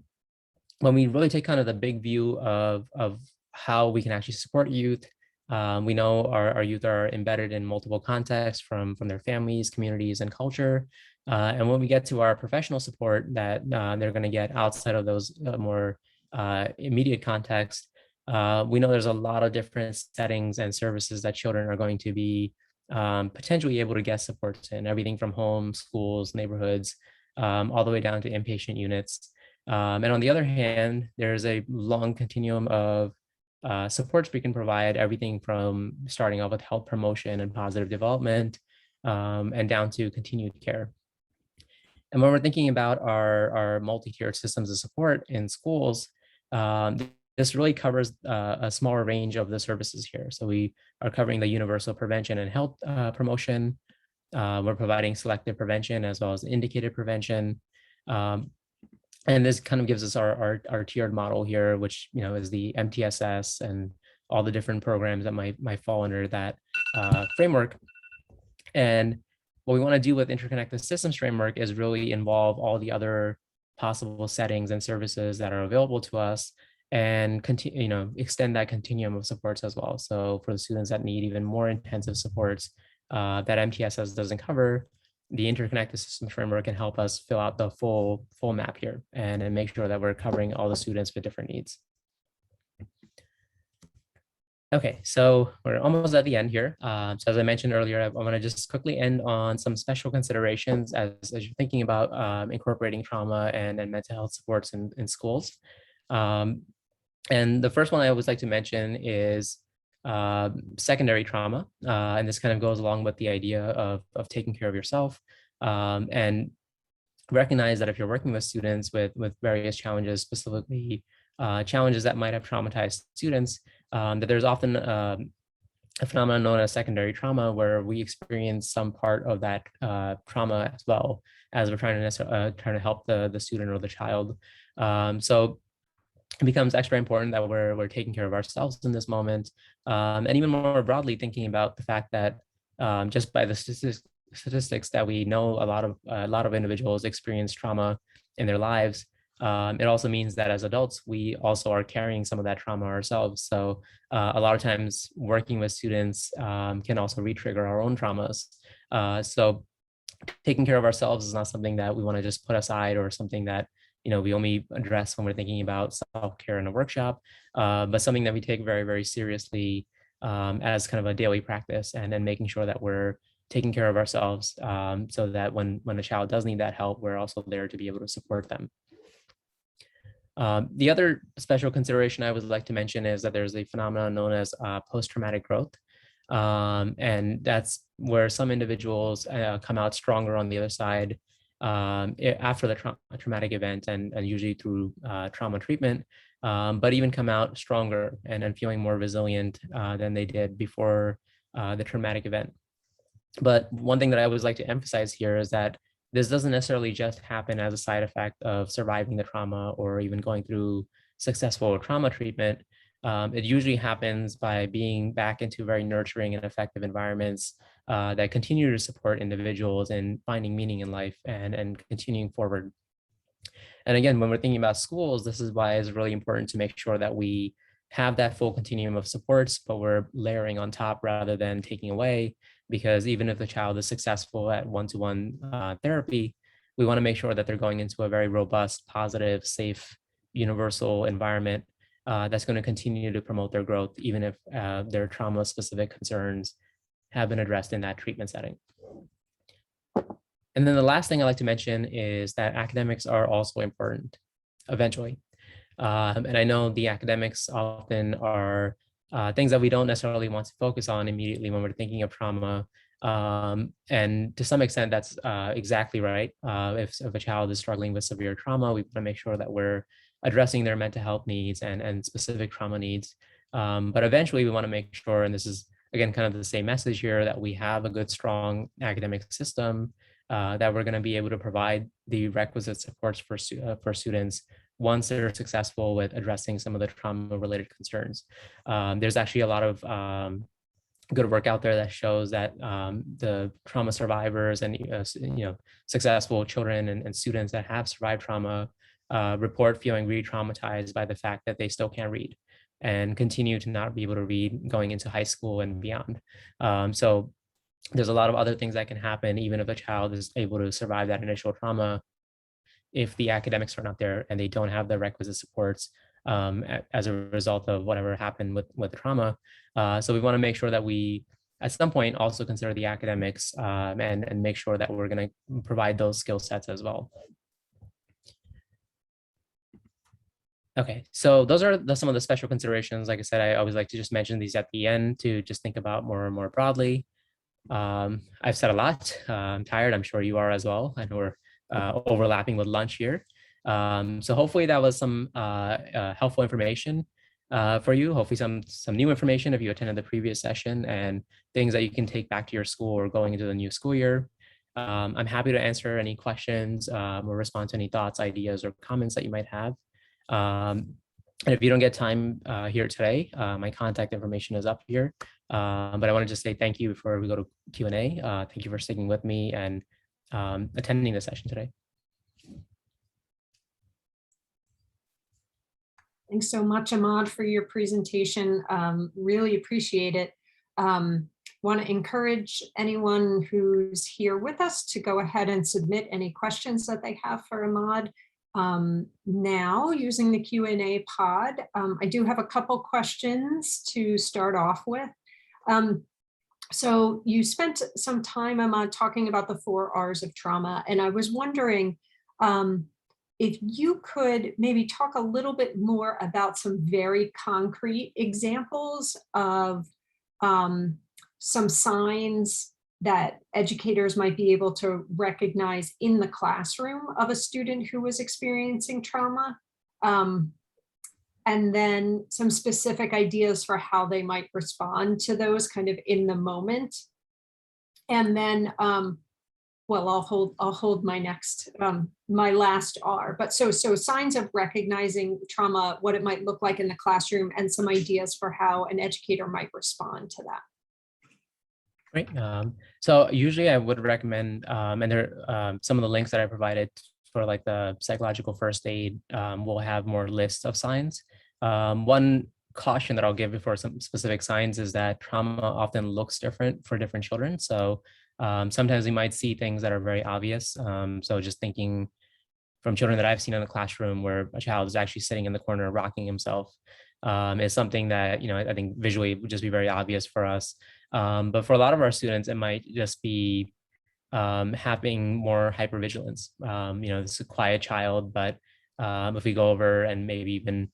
when we really take kind of the big view of how we can actually support youth, we know our youth are embedded in multiple contexts from their families, communities, and culture. And when we get to our professional support that they're going to get outside of those more immediate contexts, we know there's a lot of different settings and services that children are going to be potentially able to get supports in, everything from home, schools, neighborhoods, all the way down to inpatient units. And on the other hand, there's a long continuum of supports we can provide, everything from starting off with health promotion and positive development, and down to continued care. And when we're thinking about our multi-tiered systems of support in schools, this really covers a smaller range of the services here. So we are covering the universal prevention and health promotion. We're providing selective prevention as well as indicated prevention. And this kind of gives us our tiered model here, which is the MTSS and all the different programs that might fall under that framework. And what we want to do with interconnected systems framework is really involve all the other possible settings and services that are available to us, and continue, extend that continuum of supports as well. So for the students that need even more intensive supports that MTSS doesn't cover, the interconnected systems framework can help us fill out the full map here and make sure that we're covering all the students with different needs. Okay, so we're almost at the end here. So as I mentioned earlier, I want to just quickly end on some special considerations as you're thinking about incorporating trauma and mental health supports in schools. And the first one I always like to mention is secondary trauma. And this kind of goes along with the idea of taking care of yourself, and recognize that if you're working with students with various challenges, specifically challenges that might have traumatized students, that there's often a phenomenon known as secondary trauma, where we experience some part of that trauma as well as we're trying to help the student or the child. So it becomes extra important that we're taking care of ourselves in this moment, and even more broadly thinking about the fact that just by the statistics that we know a lot of individuals experience trauma in their lives. It also means that as adults, we also are carrying some of that trauma ourselves. So a lot of times working with students can also re-trigger our own traumas. So taking care of ourselves is not something that we want to just put aside, or something that we only address when we're thinking about self-care in a workshop, but something that we take very, very seriously as kind of a daily practice, and then making sure that we're taking care of ourselves, so that when a child does need that help, we're also there to be able to support them. The other special consideration I would like to mention is that there's a phenomenon known as post-traumatic growth. And that's where some individuals come out stronger on the other side after the traumatic event, and usually through trauma treatment, but even come out stronger and feeling more resilient than they did before the traumatic event. But one thing that I always like to emphasize here is that this doesn't necessarily just happen as a side effect of surviving the trauma or even going through successful trauma treatment. It usually happens by being back into very nurturing and effective environments that continue to support individuals in finding meaning in life and continuing forward. And again, when we're thinking about schools, this is why it's really important to make sure that we have that full continuum of supports, but we're layering on top rather than taking away. Because even if the child is successful at one-to-one therapy, we want to make sure that they're going into a very robust, positive, safe, universal environment that's going to continue to promote their growth, even if their trauma-specific concerns have been addressed in that treatment setting. And then the last thing I like to mention is that academics are also important eventually. And I know the academics often are things that we don't necessarily want to focus on immediately when we're thinking of trauma. And to some extent, that's exactly right. If a child is struggling with severe trauma, we want to make sure that we're addressing their mental health needs and specific trauma needs. But eventually we want to make sure, and this is, again, kind of the same message here, that we have a good, strong academic system, that we're going to be able to provide the requisite supports for students once they're successful with addressing some of the trauma-related concerns. There's actually a lot of good work out there that shows that the trauma survivors and successful children and students that have survived trauma report feeling re-traumatized by the fact that they still can't read and continue to not be able to read going into high school and beyond. So there's a lot of other things that can happen even if a child is able to survive that initial trauma. If the academics are not there and they don't have the requisite supports as a result of whatever happened with the trauma. So we want to make sure that we, at some point, also consider the academics and make sure that we're going to provide those skill sets as well. Okay, so those are some of the special considerations. Like I said, I always like to just mention these at the end to just think about more and more broadly. I've said a lot. I'm tired. I'm sure you are as well. I know we're overlapping with lunch here. So hopefully that was some helpful information for you. Hopefully some new information if you attended the previous session and things that you can take back to your school or going into the new school year. I'm happy to answer any questions or respond to any thoughts, ideas, or comments that you might have. And if you don't get time here today, my contact information is up here. But I want to just say thank you before we go to Q&A. Thank you for sticking with me and attending the session today. Thanks so much, Imad, for your presentation. Really appreciate it. Want to encourage anyone who's here with us to go ahead and submit any questions that they have for Imad now using the Q&A pod. I do have a couple questions to start off with. So you spent some time, Imad, talking about the 4 R's of trauma, and I was wondering if you could maybe talk a little bit more about some very concrete examples of some signs that educators might be able to recognize in the classroom of a student who was experiencing trauma, and then some specific ideas for how they might respond to those kind of in the moment. And then, well, I'll hold my next, my last R, but so signs of recognizing trauma, what it might look like in the classroom, and some ideas for how an educator might respond to that. Great. So usually I would recommend, and there some of the links that I provided for like the psychological first aid will have more lists of signs. One caution that I'll give before some specific signs is that trauma often looks different for different children. So sometimes we might see things that are very obvious. So just thinking from children that I've seen in the classroom where a child is actually sitting in the corner rocking himself is something that, I think visually would just be very obvious for us. But for a lot of our students, it might just be having more hypervigilance. It's a quiet child, but if we go over and maybe even,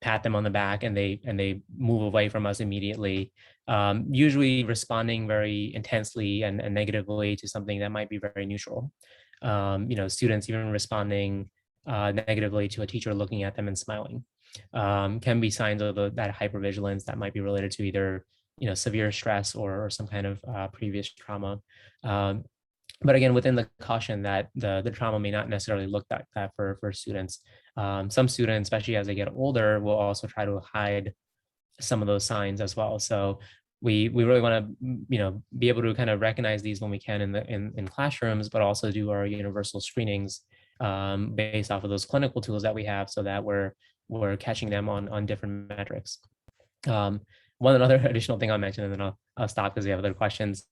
pat them on the back and they move away from us immediately, usually responding very intensely and negatively to something that might be very neutral. Students even responding negatively to a teacher looking at them and smiling can be signs of that hypervigilance that might be related to either severe stress or some kind of previous trauma. But again, within the caution that the trauma may not necessarily look like that for students. Some students, especially as they get older, will also try to hide some of those signs as well. So we really want to be able to kind of recognize these when we can in classrooms, but also do our universal screenings based off of those clinical tools that we have, so that we're catching them on different metrics. One other additional thing I'll mention, and then I'll stop because we have other questions,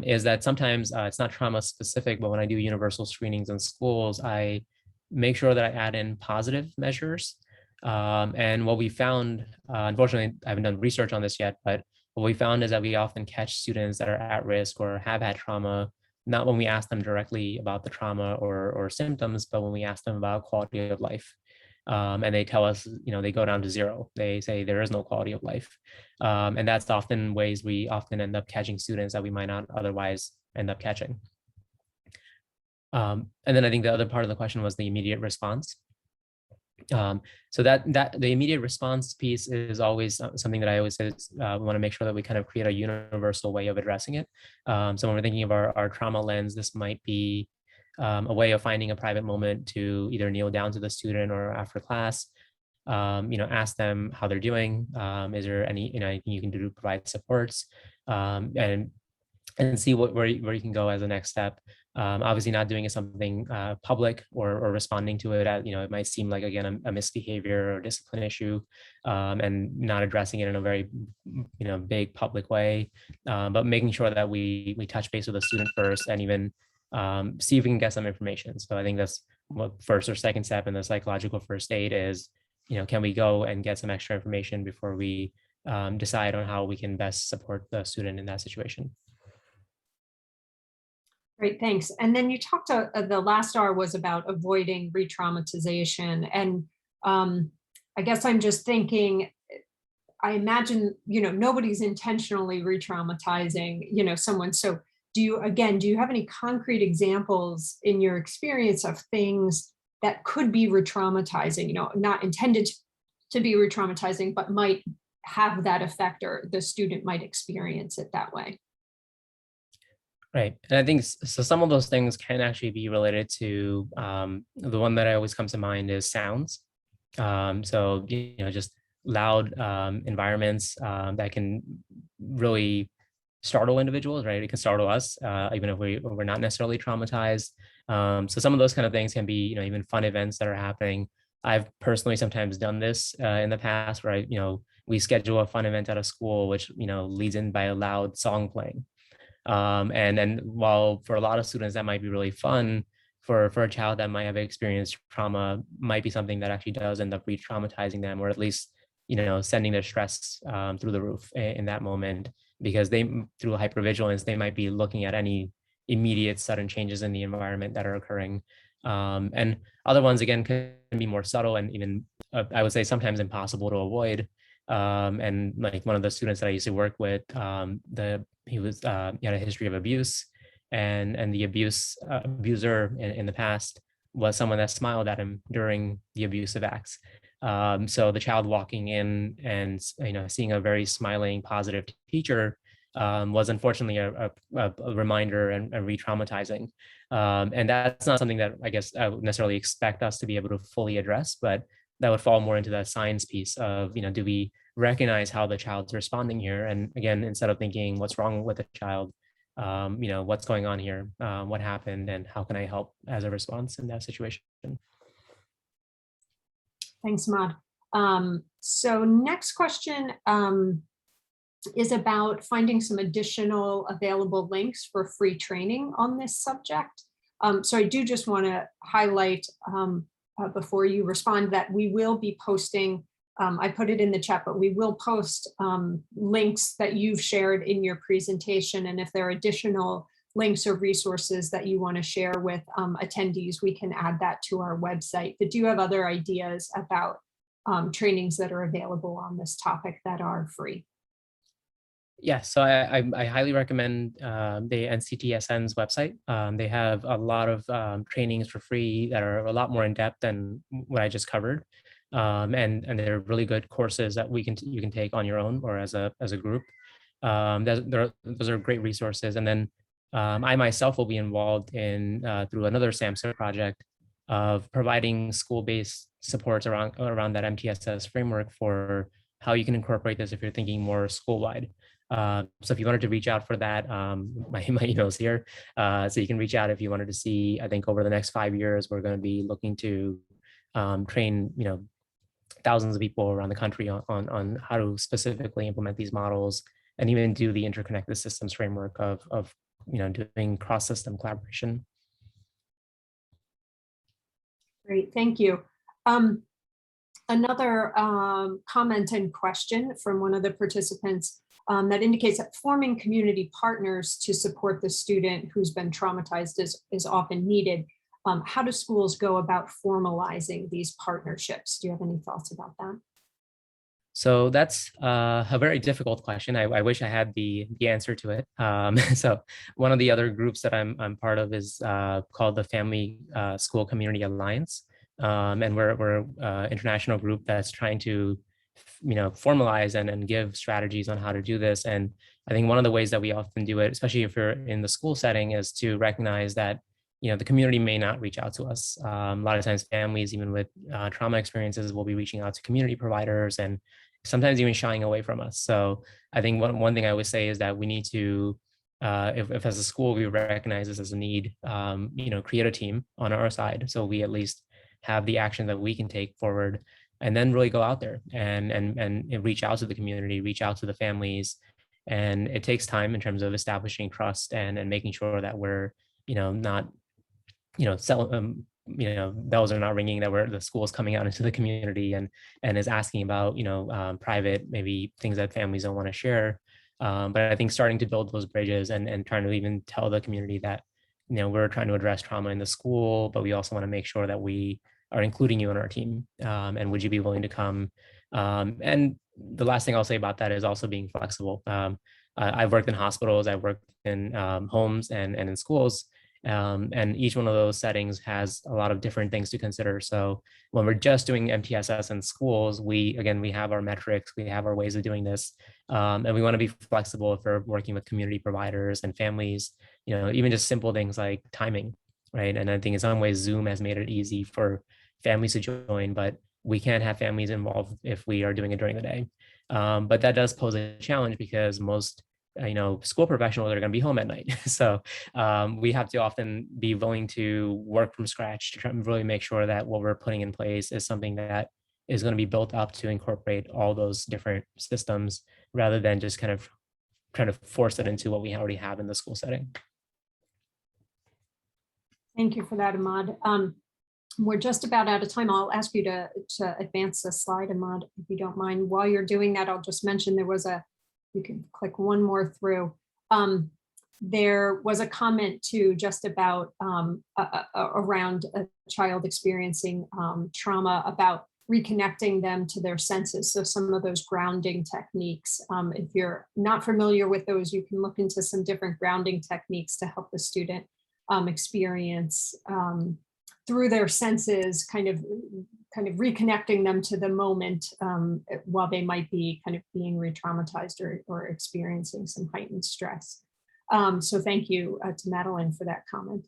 is that sometimes it's not trauma specific, but when I do universal screenings in schools, I make sure that I add in positive measures. And what we found, unfortunately, I haven't done research on this yet, but what we found is that we often catch students that are at risk or have had trauma, not when we ask them directly about the trauma or symptoms, but when we ask them about quality of life. And they tell us, they go down to 0. They say there is no quality of life. And that's often ways we often end up catching students that we might not otherwise end up catching. And then I think the other part of the question was the immediate response. So that the immediate response piece is always something that I always say we want to make sure that we kind of create a universal way of addressing it. So when we're thinking of our trauma lens, this might be a way of finding a private moment to either kneel down to the student or after class, ask them how they're doing. Is there any, anything you can do to provide supports, and see where you can go as a next step. Obviously, not doing something public or responding to it at, it might seem like, again, a misbehavior or discipline issue, and not addressing it in a very, big public way, but making sure that we touch base with the student first and even see if we can get some information. So I think that's what first or second step in the psychological first aid is, can we go and get some extra information before we decide on how we can best support the student in that situation. Great, thanks. And then you talked, the last R was about avoiding re-traumatization. And I guess I'm just thinking, I imagine, nobody's intentionally re-traumatizing, someone. So do you have any concrete examples in your experience of things that could be re-traumatizing, not intended to be re-traumatizing, but might have that effect, or the student might experience it that way? Right. And I think so some of those things can actually be related to the one that I always comes to mind is sounds. So, just loud environments that can really startle individuals, right? It can startle us, even if we're not necessarily traumatized. So some of those kind of things can be, even fun events that are happening. I've personally sometimes done this in the past where we schedule a fun event at a school, which, leads in by a loud song playing. And then while for a lot of students that might be really fun, for a child that might have experienced trauma might be something that actually does end up re-traumatizing them, or at least, sending their stress through the roof in that moment, because through hypervigilance, they might be looking at any immediate sudden changes in the environment that are occurring. And other ones, again, can be more subtle and even, I would say, sometimes impossible to avoid. And like one of the students that I used to work with, he had a history of abuse, and the abuser in the past was someone that smiled at him during the abusive acts. So the child walking in and seeing a very smiling, positive teacher was unfortunately a reminder and re-traumatizing. And that's not something that I guess I would necessarily expect us to be able to fully address, but that would fall more into that science piece of, do we recognize how the child's responding here? And again, instead of thinking what's wrong with the child, what's going on here, what happened, and how can I help as a response in that situation? Thanks, Maud. So next question is about finding some additional available links for free training on this subject. So I do just want to highlight before you respond that we will be posting, I put it in the chat, but we will post links that you've shared in your presentation. And if there are additional links or resources that you want to share with attendees, we can add that to our website. But do you have other ideas about trainings that are available on this topic that are free? Yeah, so I highly recommend the NCTSN's website. They have a lot of trainings for free that are a lot more in depth than what I just covered, and they're really good courses that you can take on your own or as a group. Those are great resources. And then I myself will be involved in through another SAMHSA project of providing school-based supports around that MTSS framework for how you can incorporate this if you're thinking more school-wide. So if you wanted to reach out for that, my email is here. So you can reach out if you wanted to see. I think over the next 5 years, we're going to be looking to train, thousands of people around the country on how to specifically implement these models and even do the interconnected systems framework of doing cross-system collaboration. Great, thank you. Another comment and question from one of the participants that indicates that forming community partners to support the student who's been traumatized is often needed. How do schools go about formalizing these partnerships? Do you have any thoughts about that? So that's a very difficult question. I wish I had the answer to it. So one of the other groups that I'm part of is called the Family School Community Alliance, and we're an international group that's trying to formalize and give strategies on how to do this. And I think one of the ways that we often do it, especially if you're in the school setting, is to recognize that the community may not reach out to us. A lot of times families, even with trauma experiences, will be reaching out to community providers and sometimes even shying away from us. So I think one thing I would say is that we need to, if as a school we recognize this as a need, create a team on our side. So we at least have the action that we can take forward, and then really go out there and reach out to the community, reach out to the families. And it takes time in terms of establishing trust and making sure that we're, not bells are not ringing, that the school is coming out into the community and is asking about, private, maybe things that families don't want to share. But I think starting to build those bridges and trying to even tell the community that, we're trying to address trauma in the school, but we also want to make sure that we are including you on our team. And would you be willing to come? And the last thing I'll say about that is also being flexible. I've worked in hospitals, I've worked in homes and in schools. And each one of those settings has a lot of different things to consider. So when we're just doing MTSS in schools, we have our metrics, we have our ways of doing this. And we want to be flexible if we're working with community providers and families, even just simple things like timing, right? And I think in some ways, Zoom has made it easy for families to join, but we can't have families involved if we are doing it during the day. But that does pose a challenge because most school professionals are going to be home at night. So we have to often be willing to work from scratch to try and really make sure that what we're putting in place is something that is going to be built up to incorporate all those different systems rather than just kind of trying to force it into what we already have in the school setting. Thank you for that, Imad. We're just about out of time. I'll ask you to advance the slide, Imad, if you don't mind. While you're doing that, I'll just mention you can click one more through. There was a comment too, just about around a child experiencing trauma, about reconnecting them to their senses. So some of those grounding techniques, if you're not familiar with those, you can look into some different grounding techniques to help the student experience through their senses, kind of reconnecting them to the moment while they might be kind of being re-traumatized or experiencing some heightened stress. So thank you to Madeline for that comment.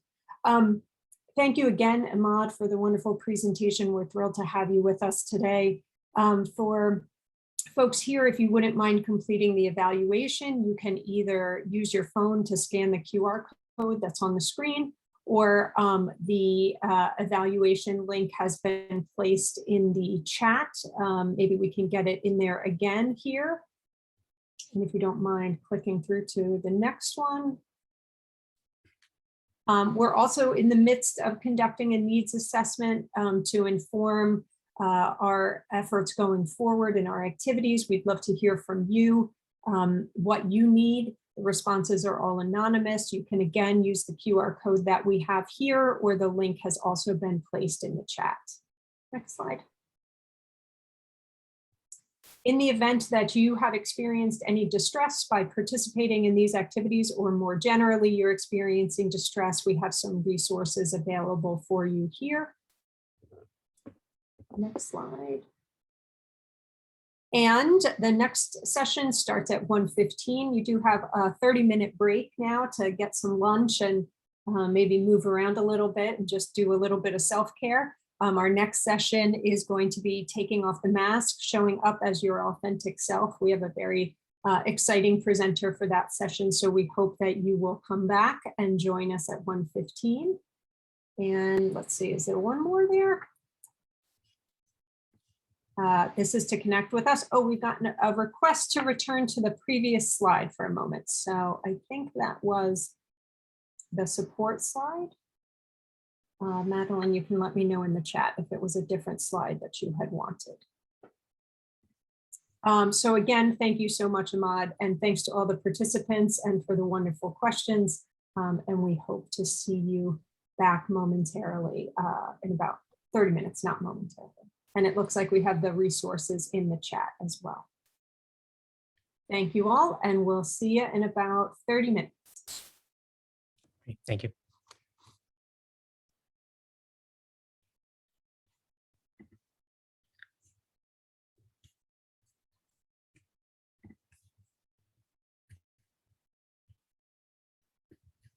Thank you again, Imad, for the wonderful presentation. We're thrilled to have you with us today. For folks here, if you wouldn't mind completing the evaluation, you can either use your phone to scan the QR code that's on the screen, or the evaluation link has been placed in the chat. Maybe we can get it in there again here. And if you don't mind clicking through to the next one. We're also in the midst of conducting a needs assessment to inform our efforts going forward in our activities. We'd love to hear from you what you need. The responses are all anonymous. You can again use the QR code that we have here, or the link has also been placed in the chat. Next slide. In the event that you have experienced any distress by participating in these activities, or more generally you're experiencing distress, we have some resources available for you here. Next slide. And the next session starts at 1:15. You do have a 30-minute break now to get some lunch and maybe move around a little bit and just do a little bit of self-care. Our next session is going to be taking off the mask, showing up as your authentic self. We have a very exciting presenter for that session, so we hope that you will come back and join us at 1:15. And let's see, is there one more there? This is to connect with us. Oh, we've gotten a request to return to the previous slide for a moment. So I think that was the support slide. Madeline, you can let me know in the chat if it was a different slide that you had wanted. So again, thank you so much, Imad, and thanks to all the participants and for the wonderful questions. And we hope to see you back momentarily in about 30 minutes, not momentarily. And it looks like we have the resources in the chat as well. Thank you all, and we'll see you in about 30 minutes. Thank you.